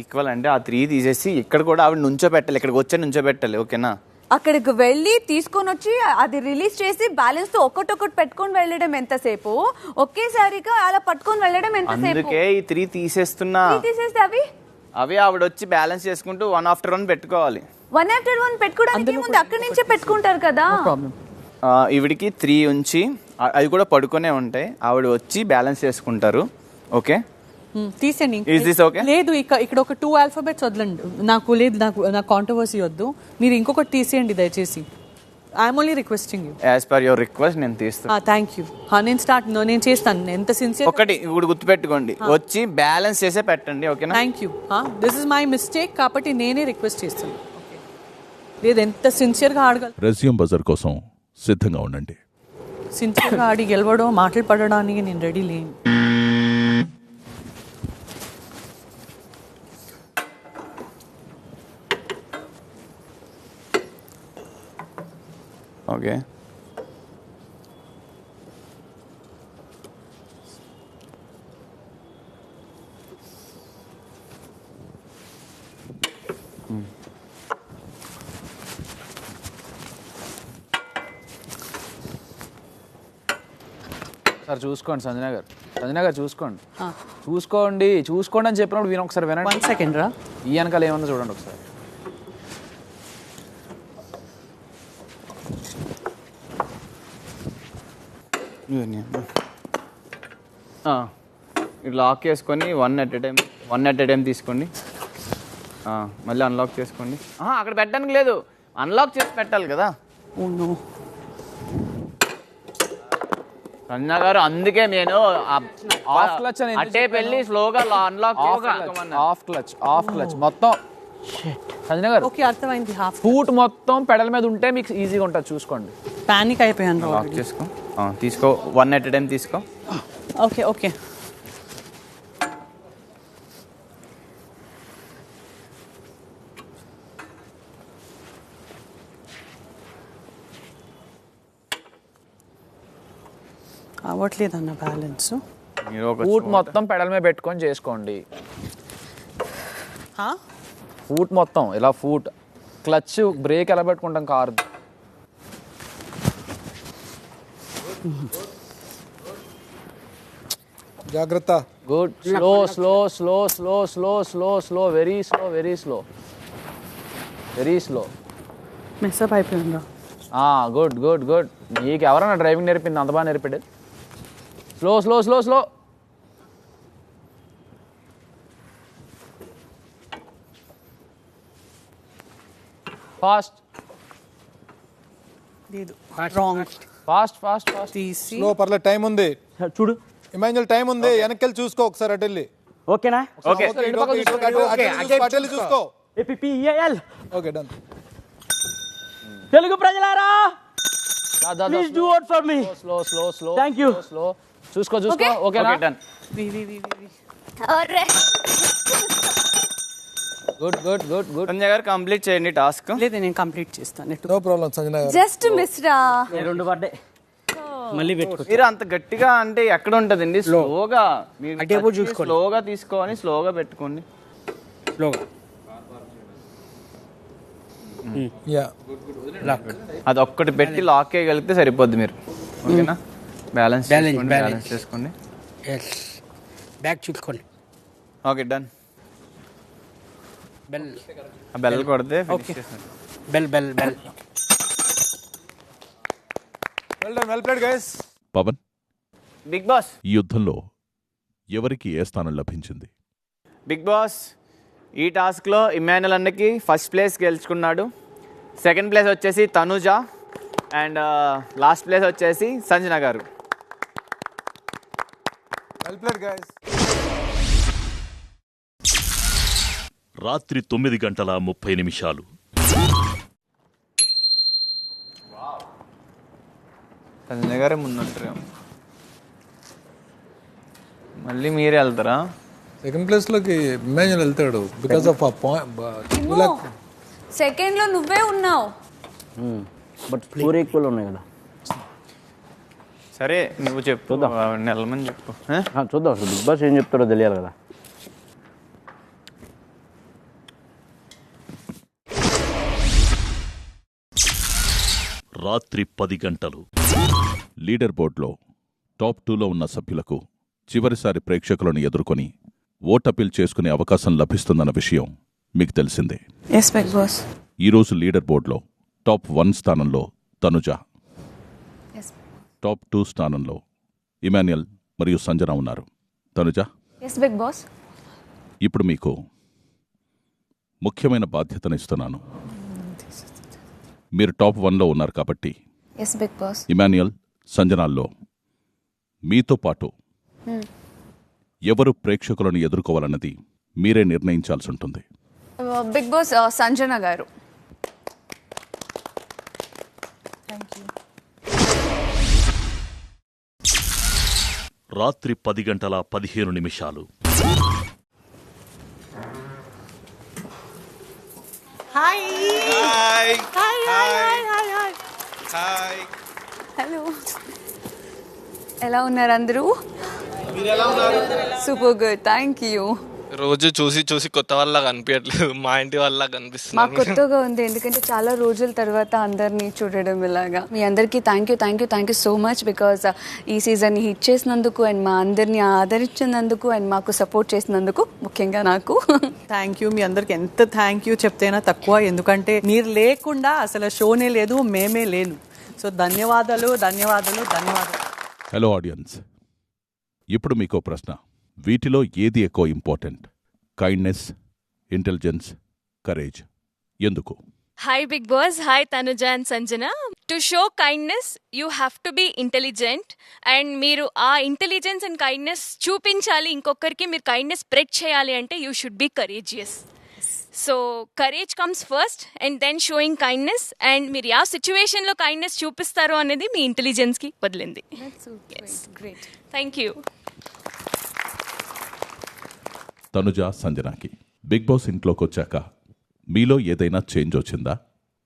ఈక్వల్ అంటే ఆ 3 తీసేసి ఇక్కడ కూడా ఆవిడ నుంచో పెట్టాలి. ఇక్కడికి వచ్చే నుంచో పెట్టాలి. ఓకేనా? అక్కడికి వెళ్ళి తీసుకొని వచ్చి అది రిలీజ్ చేసి బ్యాలెన్స్ తో ఒక్కటొక్కటి పెట్టుకొని వెళ్ళడం ఎంతసేపు? ఒకేసారిగా అలా పట్టుకొని వెళ్ళడం ఎంతసేపు? అందుకే ఈ 3 తీసేస్తున్నా. తీసేస్తే అవి ఆవిడ వచ్చి బ్యాలెన్స్ చేసుకుంటూ 1 after 1 పెట్టుకోవాలి. 1 after 1 పెట్టుకోవడానికి ముందు అక్కడి నుంచే పెట్టుకుంటారు కదా. ఈవిడికి 3 ఉంచి అవి కూడా పడుకునే ఉంటాయి. ఆవిడ వచ్చి బ్యాలెన్స్ చేసుకుంటారు. ఓకే తీసేయండి. Is this okay? లేదు ఇక్కడ ఒక 2 alphabets వదలండి. నాకు కాంట్రవర్సీ వద్దు. మీరు ఇంకొకటి తీసేయండి దయచేసి. I'm only requesting you. As per your request నేను తీస్తాను. Thank you. నేను చేస్తాను. ఎంత సిన్సియర్. ఒకటి ఇప్పుడు గుర్తుపెట్టుకోండి, వచ్చి బ్యాలెన్స్ చేసే పెట్టండి. ఓకేనా? Thank you. This is my mistake కాబట్టి నేనే రిక్వెస్ట్ చేస్తాను. లేదు ఎంత సిన్సియర్గా ఆడగల. రెజ్యూమ్ బజర్ కోసం సిద్ధంగా ఉండండి. సిన్సియర్గా ఆడి గెలవడం మాటలు పడడానికి నేను రెడీ లేను. ఓకే సార్ చూసుకోండి. సంజన గారు చూసుకోండి అని చెప్పినప్పుడు విని ఒకసారి వినండి. 1 second రా. ఈ వెనకాల ఏమన్నా చూడండి ఒకసారి. లాక్ చేసుకొని 1 at a time తీసుకోండి. మళ్ళీ అన్లాక్ చేసుకోండి. అక్కడ పెట్టడానికి లేదు, అన్లాక్ చేసి పెట్టాలి కదా. సంజన గారు అందుకే నేను ఆఫ్ క్లచ్ అట్టే పెళ్ళి స్లోగా అన్లాక్ ఆఫ్ క్లచ్ మొత్తం. సంజన గారు ఓకే అర్థమైంది. ఫూట్ మొత్తం పెడల్ మీద ఉంటే మీకు ఈజీగా ఉంటుంది. చూసుకోండి. పానిక్ అయిపోయాను. లాక్ చేసుకో. తీసుకో 1 at a time తీసుకో. ఓకే అవ్వట్లేదన్న బ్యాలెన్స్. ఫూట్ మొత్తం పెడల్ మీద పెట్టుకొని చేసుకోండి. ఫూట్ మొత్తం ఇలా ఫూట్ క్లచ్ బ్రేక్ ఎలా పెట్టుకుంటాం కారు. జాగ్రత్త. Good. Slow very slow. Mess up అయిపోయిందా? గుడ్. నీకు ఎవరన్నా డ్రైవింగ్ నేర్పింది? అంత బాగా నేర్పాడు. స్లో. ఫాస్ట్. తీసి స్లో పర్లేదు, టైం ఉంది. చూడు ఇమాన్యుయల్ టైం ఉంది. వెనకెళ్ళి చూసుకో ఒకసారి. అటు వెళ్ళి ఓకేనా? చూసుకో. ఏపీఎల్. Okay done. తెలుగు ప్రజలారా please do vote for me. Slow slow slow thank you. Slow చూసుకో ఓకేనా? Done. Good good good good. Sanjay గారు కంప్లీట్ చేయండి టాస్క్. లేదు నేను కంప్లీట్ చేస్తాను. నో ప్రాబ్లం సంజన గారు. జస్ట్ మిస్ రా. 2 పడ్డాయి మళ్ళీ పెట్టుకో. మీరు అంత గట్టిగా అంటే ఎక్కడ ఉంటదండి? స్లోగా అటేపు చూసుకోండి. స్లోగా తీసుకోని స్లోగా పెట్టుకోండి. స్లోగా యా లాక్. అది ఒక్కటి పెట్టి లాక్ చేయగలిగితే సరిపోద్ది మీరు. ఓకేనా? బ్యాలెన్స్ చేసుకోండి. ఎస్ బ్యాక్ చూసుకోండి. Okay done. బెల్ ఆ బెల్ కొడితే ఫినిష్ చేస్తాను. Bell bell bell. Well played guys. Pawan, big boss, ఈ యుద్ధంలో ఎవరికి ఏ స్థానం లభించింది? బిగ్ బాస్ ఈ టాస్క్లో ఇమాన్యుల్ అన్నకి ఫస్ట్ ప్లేస్ గెలుచుకున్నాడు. సెకండ్ ప్లేస్ వచ్చేసి తనుజ అండ్ లాస్ట్ ప్లేస్ వచ్చేసి సంజన గారు. Well played guys. రాత్రి 9:30 సంజన గారే ముందుంటారు. మళ్ళీ మీరే వెళ్తారా? సెకండ్ ప్లేస్ లోకి ఇమాన్యుల్ వెళ్తాడు బికాస్ ఆఫ్ ఆ పాయింట్. సెకండ్ లో నువ్వే ఉన్నావు. బట్ 4 ఈక్వల్ ఉన్నాయి కదా. సరే నువ్వు చెప్పు, నెలమని చెప్పు. చూద్దాం అసలు బిగ్ బాస్ ఏం చెప్తాడో తెలియాలి కదా. రాత్రి 10 లీడర్ బోర్డులో టాప్ 2లో ఉన్న సభ్యులకు చివరిసారి ప్రేక్షకులను ఎదుర్కొని ఓట్ అపీల్ చేసుకునే అవకాశం లభిస్తుందన్న విషయం మీకు తెలిసిందే. Yes big Boss. ఈరోజు లీడర్ బోర్డులో టాప్ 1 స్థానంలో తనుజ, టాప్ 2 స్థానంలో ఇమాన్యుల్ మరియు సంజన ఉన్నారు. Tanuja, yes big boss. ఇప్పుడు మీకు ముఖ్యమైన బాధ్యతను ఇస్తున్నాను. మీరు టాప్ 1లో ఉన్నారు కాబట్టి ఎస్ బిగ్ బాస్. ఇమాన్యుల్, సంజనాల్లో మీతో పాటు ఎవరు ప్రేక్షకులను ఎదుర్కోవాలన్నది మీరే నిర్ణయించాల్సి ఉంటుంది. బిగ్ బాస్ సంజన గారు. రాత్రి 10:15 hi hi hi hi hi hi. Hello, ఎలా ఉన్నారు అందరూ? Super good, thank you. రోజు చూసి చూసి కొత్త వాళ్ళగా అనిపించట్లేదు, మా ఇంటి వాళ్ళగా కనిపిస్తుంది. మాకు కొత్తగా ఉంది ఎందుకంటే చాలా రోజుల తర్వాత అందరినీ చూడడం ఇలాగా. మీ అందరికీ thank you so much because ఈ సీజన్ని హిట్ చేసినందుకు అండ్ మా అందరినీ ఆదరించినందుకు అండ్ మాకు సపోర్ట్ చేసినందుకు, ముఖ్యంగా నాకు థ్యాంక్ యూ. మీ అందరికి ఎంత థ్యాంక్ యూ చెప్తేనా తక్కువ, ఎందుకంటే మీరు లేకుండా అసలు షోనే లేదు, మేమే లేను. సో ధన్యవాదాలు ధన్యవాదాలు ధన్యవాదాలు. హలో ఆడియన్స్, ఇప్పుడు మీకో ప్రశ్న. వీటిలో ఏది ఎక్కువ ఇంపార్టెంట్? Kindness, intelligence, courage? ఎందుకు? Hi Big Boss, hi Tanuja and Sanjana. To show kindness, you have to be intelligent and మీరు ఆ ఇంటెలిజెన్స్ అండ్ కైండ్నెస్ చూపించాలి ఇంకొకరికి. మీరు కైండ్నెస్ స్ప్రెడ్ చేయాలి అంటే you should be courageous. So courage comes first and then showing kindness. And మీరు ఆ సిచ్యువేషన్లో కైండ్నెస్ చూపిస్తారో అనేది మీ ఇంటెలిజెన్స్కి వదిలింది. Thank you. తనుజ, సంజనాకి బిగ్ బాస్ ఇంట్లోకి వచ్చాక మీలో ఏదైనా చేంజ్ వచ్చిందా?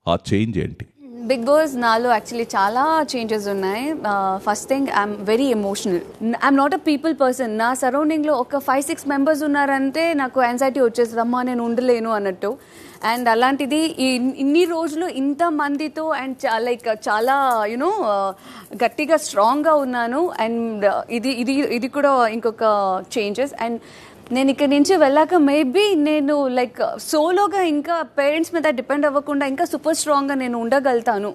ఆ చేంజ్ ఏంటి? బిగ్ బాస్ నాలో యాక్చువల్లీ చాలా చేంజెస్ ఉన్నాయి. First thing, I'm very emotional. I'm not a people person. నా సరౌండింగ్లో ఒక 5-6 మెంబర్స్ ఉన్నారంటే నాకు యాంగ్జైటీ వచ్చేస్తుంది, అమ్మా నేను ఉండలేను అన్నట్టు. అండ్ అలాంటిది ఇన్ని రోజులు ఇంతమందితో అండ్ లైక్ చాలా యూనో గట్టిగా స్ట్రాంగ్గా ఉన్నాను. అండ్ ఇది కూడా ఇంకొక చేంజెస్. అండ్ నేను ఇక్కడి నుంచి వెళ్ళాక మేబీ నేను లైక్ సోలోగా ఇంకా పేరెంట్స్ మీద డిపెండ్ అవ్వకుండా ఇంకా సూపర్ స్ట్రాంగ్గా నేను ఉండగలుగుతాను.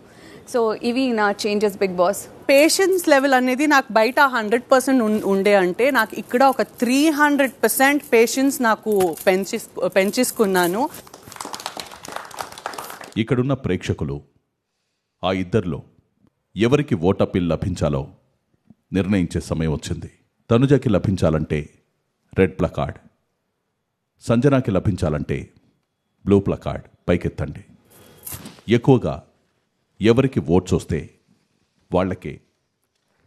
సో ఇవి నా changes Bigg Boss. Patience level అనేది నాకు బయట 100% ఉండే అంటే నాకు ఇక్కడ ఒక 300% పేషెన్స్ నాకు పెంచేసుకున్నాను. ఇక్కడున్న ప్రేక్షకులు ఆ ఇద్దరిలో ఎవరికి ఓట్ అపీల్ లభించాలో నిర్ణయించే సమయం వచ్చింది. తనుజకి లభించాలంటే రెడ్ ప్లకార్డ్, సంజనాకి లభించాలంటే బ్లూ ప్లకార్డ్ పైకెత్తండి. ఎక్కువగా ఎవరికి ఓట్స్ వస్తే వాళ్లకే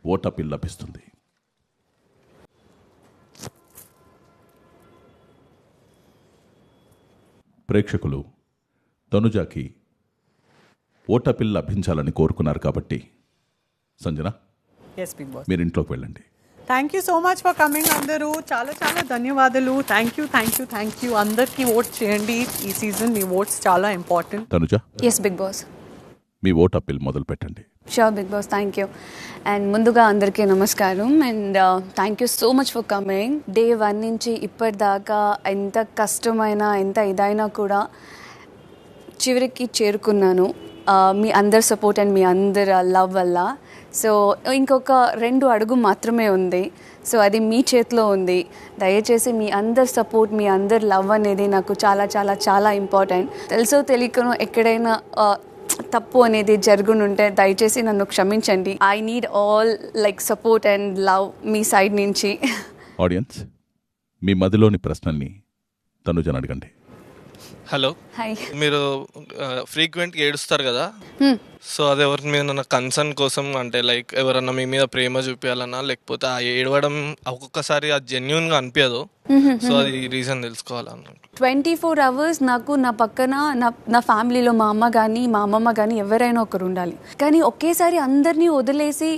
ఓటపిల్ లభిస్తుంది. ప్రేక్షకులు తనుజాకి ఓటపిల్ లభించాలని కోరుకున్నారు కాబట్టి సంజన, ఎస్ బిగ్ బాస్, మీరు ఇంట్లోకి వెళ్ళండి. Thank you so much for coming అందరూ. చాలా చాలా ధన్యవాదాలు. Thank you thank you thank you. అందరికీ ఓట్ చేయండి. ఈ సీజన్ మీ ఓట్స్ చాలా important. Tanuja, yes big Boss. మీ ఓట్ అప్పీల్ మొదలు పెట్టండి. Sure Bigg Boss, thank you. And ముందుగా అందరికీ నమస్కారం and thank you so much for coming. Day 1 నుంచి ఇప్పటిదాకా ఎంత కష్టమైన ఎంత ఇదైనా కూడా చివరికి చేరుకున్నాను మీ అందరి సపోర్ట్ అండ్ మీ అందరి లవ్ వల్ల. సో ఇంకొక 2 అడుగు మాత్రమే ఉంది. సో అది మీ చేతిలో ఉంది. దయచేసి మీ అందరి సపోర్ట్ మీ అందరి లవ్ అనేది నాకు చాలా చాలా చాలా ఇంపార్టెంట్. తెలుసో తెలియకనో ఎక్కడైనా తప్పు అనేది జరుగునుంటే దయచేసి నన్ను క్షమించండి. I need all like support and love me side నుంచి. ఆడియన్స్, మీ మదిలోని ప్రశ్నల్ని తనుజని అడగండి. Hello, hi. మీరు ఫ్రీక్వెంట్గా ఏడుస్తారు కదా, సో అది ఎవరి మీద కన్సర్న్ కోసం, అంటే లైక్ ఎవరన్నా మీ మీద ప్రేమ చూపించాలన్నా, లేకపోతే ఆ ఏడవడం ఒక్కొక్కసారి అది జెన్యున్గా అనిపించదు, సో అది రీజన్ తెలుసుకోవాలన్నా. 24 hours నాకు నా పక్కన నా ఫ్యామిలీలో మా అమ్మ కానీ మా అమ్మమ్మ కానీ ఎవరైనా ఒకరు ఉండాలి. కానీ ఒకేసారి అందరినీ వదిలేసి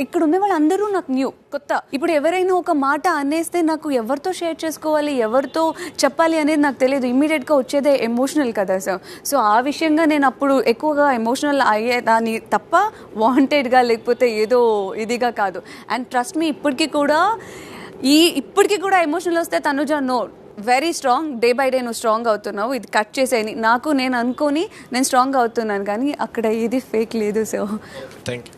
ఇక్కడ ఉన్న వాళ్ళు అందరూ నాకు న్యూ కొత్త. ఇప్పుడు ఎవరైనా ఒక మాట అనేస్తే నాకు ఎవరితో షేర్ చేసుకోవాలి, ఎవరితో చెప్పాలి అనేది నాకు తెలియదు. ఇమ్మీడియట్గా వచ్చేదే ఎమోషనల్ కదా సార్. సో ఆ విషయంగా నేను అప్పుడు ఎక్కువగా ఎమోషనల్ అయ్యేదాన్ని తప్ప వాంటెడ్గా లేకపోతే ఏదో ఇదిగా కాదు. అండ్ ట్రస్ట్ మీ, ఇప్పటికీ కూడా ఎమోషనల్ వస్తే Tanuja no very strong. Day by day నువ్వు స్ట్రాంగ్ అవుతున్నావు, ఇది కట్ చేసేయని నాకు నేను అనుకొని నేను స్ట్రాంగ్ అవుతున్నాను, కానీ అక్కడ ఏది ఫేక్ లేదు. So thank you.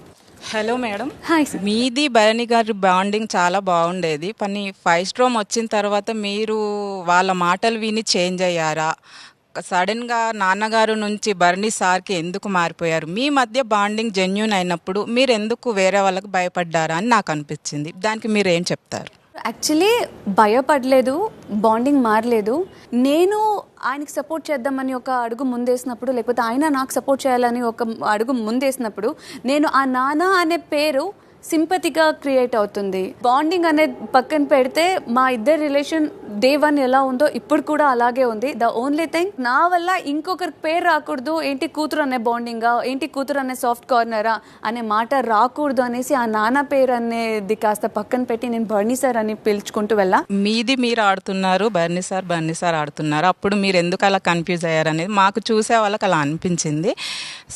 Hello madam. Hi. మీది భరణి గారి బాండింగ్ చాలా బాగుండేది, కానీ 5 స్ట్రోమ్ వచ్చిన తర్వాత మీరు వాళ్ళ మాటలు విని చేంజ్ అయ్యారా? సడన్గా నాన్నగారు నుంచి భరణి సార్కి ఎందుకు మారిపోయారు? మీ మధ్య బాండింగ్ జెన్యూన్ అయినప్పుడు మీరు ఎందుకు వేరే వాళ్ళకి భయపడ్డారా అని నాకు అనిపించింది. దానికి మీరు ఏం చెప్తారు? యాక్చువల్లీ భయపడలేదు, బాండింగ్ మారలేదు. నేను ఆయనకి సపోర్ట్ చేద్దామని ఒక అడుగు ముందేసినప్పుడు, లేకపోతే ఆయన నాకు సపోర్ట్ చేయాలని ఒక అడుగు ముందేసినప్పుడు, నేను ఆ నాన్న అనే పేరు సింపతిగా క్రియేట్ అవుతుంది. బాండింగ్ అనేది పక్కన పెడితే మా ఇద్దరి రిలేషన్ డే 1 ఎలా ఉందో ఇప్పుడు కూడా అలాగే ఉంది. ద ఓన్లీ థింగ్, నా వల్ల ఇంకొకరి పేరు రాకూడదు, ఏంటి కూతురు అనే బాండింగా, ఏంటి కూతురు అనే సాఫ్ట్ కార్నరా అనే మాట రాకూడదు అనేసి ఆ నాన్న పేరు అనేది కాస్త పక్కన పెట్టి నేను భరణి సార్ అని పిలుచుకుంటూ వెళ్ళా. మీది మీరు ఆడుతున్నారు, భరణి సార్ ఆడుతున్నారు, అప్పుడు మీరు ఎందుకు అలా కన్ఫ్యూజ్ అయ్యారు అనేది మాకు చూసే వాళ్ళకి అలా అనిపించింది.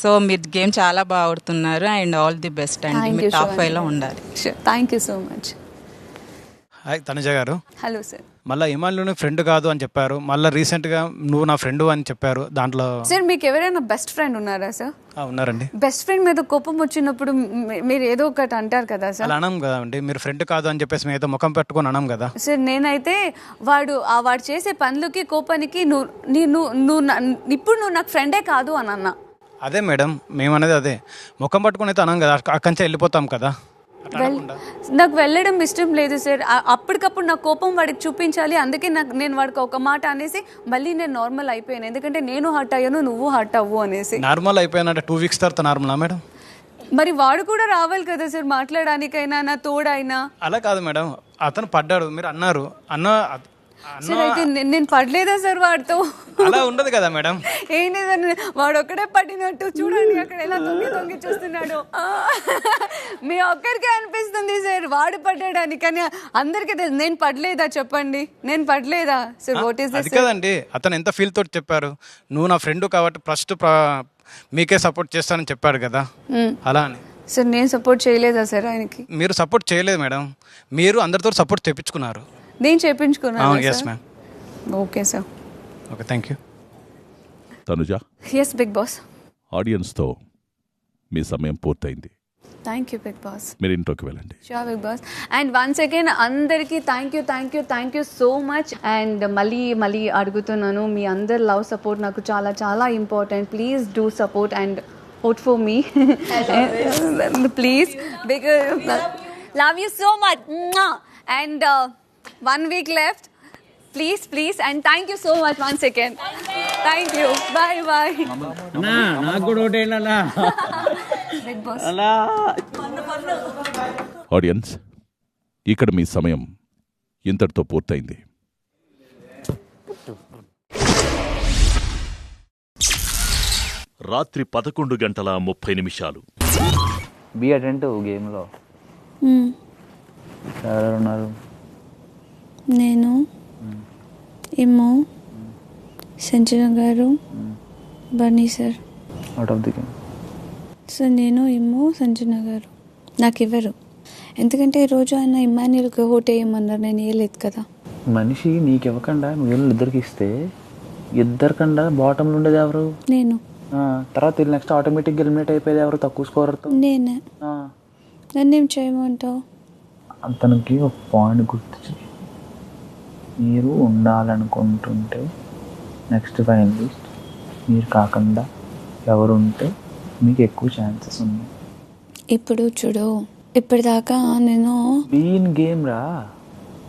సో మీరు గేమ్ చాలా బాగా ఆడుతున్నారు and all the best and మీ టాప్ 5 లో ఉండాలి. Thank you so much. Hi Tanuja గారు. Hello sir. మళ్ళీ ఇమాన్లు ఫ్రెండ్ కాదు అని చెప్పారు, మళ్ళీ రీసెంట్గా నువ్వు నా ఫ్రెండ్ అని చెప్పారు. దాంట్లో సార్ మీకు ఎవరైనా బెస్ట్ ఫ్రెండ్ ఉన్నారా సార్? ఉన్నారండి. బెస్ట్ ఫ్రెండ్ మీద కోపం వచ్చినప్పుడు మీరు ఏదో ఒకటి అంటారు కదా సార్. అలా అనం కదా అండి, మీరు ఫ్రెండ్ కాదు అని చెప్పేసి మేము ఏదో ముఖం పెట్టుకొని అనం కదా సార్. నేనైతే వాడు చేసే పనులకి కోపానికి నువ్వు ఇప్పుడు నాకు ఫ్రెండే కాదు అని అన్నా. అదే మేడం, మేమనేది అదే, ముఖం పట్టుకుని అయితే అనం కదా, అక్కడి వెళ్ళిపోతాం కదా. నాకు వెళ్ళడం ఇష్టం లేదు సార్. అప్పటికప్పుడు నా కోపం వాడికి చూపించాలి, అందుకే నేను వాడికి ఒక మాట అనేసి మళ్ళీ నేను నార్మల్ అయిపోయాను. ఎందుకంటే నేను హర్ట్ అయ్యాను, నువ్వు హర్ట్ అవ్వు అనేసి. నార్మల్ అయిపోయానంటే 2 weeks తర్వాత నార్మలా మేడం? మరి వాడు కూడా రావాలి కదా సార్ మాట్లాడడానికైనా, నా తోడైనా. అలా కాదు మేడం, అతను పడ్డాడు, మీరు అన్నారు సార్. అయితే నేను పడలేదా సార్ వాడితో? అలా ఉండదు కదా మేడం. ఏం లేదని వాడు ఒక్కడే పడినట్టు చూడండి అక్కడ ఎలా తొంగి చూస్తున్నాడు. మీ ఒక్కరికే అనిపిస్తుంది సార్ వాడు పడ్డాడని, కానీ అందరికీ తెలుసు నేను పడలేదా. చెప్పండి, నేను పడలేదా సార్? What is this? కదండి, అతను ఎంత ఫీల్ తోటి చెప్పారు, నువ్వు నా ఫ్రెండ్ కాబట్టి ఫస్ట్ మీకే సపోర్ట్ చేస్తానని చెప్పాడు కదా, అలా అని. సార్ నేను సపోర్ట్ చేయలేదా సార్ ఆయనకి? మీరు సపోర్ట్ చేయలేదు మేడం, మీరు అందరితో సపోర్ట్ తెప్పించుకున్నారు. నేను చెప్పించుకున్నాను. yes ma'am. Okay sir. Okay, thank you. Tanuja. Yes big Boss. ఆడియన్స్తో మీ సమయం పూర్తయింది. Thank you Bigg Boss. మీరు ఇంట్లోకి వెళ్ళండి. Sure Bigg Boss. And once again అందరికీ thank you so much. And మళ్ళీ అడుగుతున్నాను, మీ అందరి లవ్ సపోర్ట్ నాకు చాలా చాలా important. Please do support and vote for me. Please, because love you so much. And 1 week left. Please please and thank you so much once again. Thank you. Bye bye. నాకు కూడా ఒకటేనా big boss. Audience, ఇక్కడ మీ సమయం ఇంతటితో పూర్తయింది. రాత్రి 11:30 B attentive గేమ్లో ఎవరెవరు ఉన్నారు? నేను, ఇమ్మో, సంజన గారు, Bharani sir. Out of the game. Sir నేను, ఇమ్మో, సంజన గారు. నాకు ఇవ్వరు, ఎందుకంటే ఈరోజు ఆయన ఇమ్మాన్యుల్కి ఓట్ వేయమన్నారు, నేను వేయలేదు కదా. మనిషి నీకు ఇవ్వకుండా నువ్వు ఇద్దరికి ఇస్తే ఇద్దరికన్నా బాటంలో ఉండేది ఎవరు? నేను. తర్వాత నెక్స్ట్ ఆటోమేటిక్గా ఎలిమినేట్ అయిపోయేది ఎవరు తక్కువ స్కోరర్తో? నేనే. నన్నేం చేయమంటావు? అతనికి ఒక పాయింట్ గుర్తు, మీరు ఉండాలనుకుంటుంటే నెక్స్ట్ ఫైనలిస్ట్ మీరు కాకుండా ఎవరు ఉంటే మీకు ఎక్కువ ఛాన్సెస్ ఉన్నాయి. ఇప్పుడు చూడు, ఇప్పటిదాకా నేను బీన్ గేమ్ రా,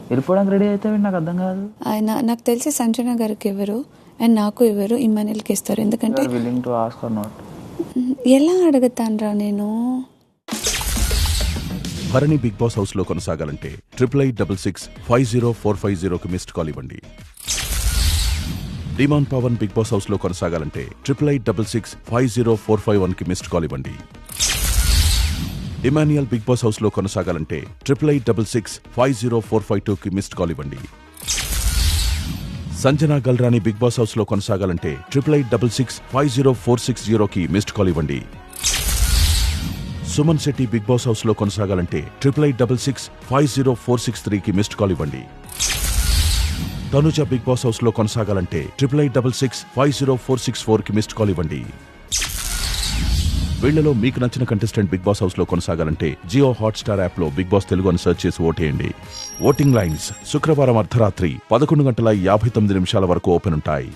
వెళ్ళిపోవడానికి రెడీ అయితే నాకు అర్థం కాదు. ఆయన నాకు తెలిసి సంజన గారికి ఎవరు అండ్ నాకు ఎవరు ఇమ్మాన్యుల్కి ఇస్తారు, ఎందుకంటే willing to ask or not. ఎలా అడుగుతాను రా నేను? భరణి బిగ్ బాస్ హౌస్ లో కొనసాగాలంటే 8866504550కి మిస్డ్ కాల్ ఇవ్వండి. డిమాన్ పవన్ బిగ్ బాస్ హౌస్ లో కొనసాగాలంటే 8866504551కి మిస్డ్ కాల్ ఇవ్వండి. ఇమాన్యుయల్ బిగ్ బాస్ హౌస్ లో కొనసాగాలంటే 8866504552కి మిస్డ్ కాల్ ఇవ్వండి. Sanjana Galrani Bigg Boss house లో కొనసాగాలంటే 8866504660కి మిస్డ్ కాల్ ఇవ్వండి. Suman Shetty Bigg Boss house లో కొనసాగాలంటే 8866504663కి మిస్డ్ కాల్ ఇవ్వండి. తనుజ బిగ్ బాస్ హౌస్ లో కొనసాగాలంటే 8866504664కి మిస్డ్ కాల్ ఇవ్వండి. వీళ్లలో మీకు నచ్చిన కంటెస్టెంట్ బిగ్ బాస్ హౌస్ లో కొనసాగాలంటే జియో హాట్స్టార్ యాప్ లో బిగ్ బాస్ తెలుగు అని సెర్చ్ చేసి ఓటేయండి. ఓటింగ్ లైన్స్ శుక్రవారం అర్ధరాత్రి 11:59 వరకు ఓపెన్ ఉంటాయి.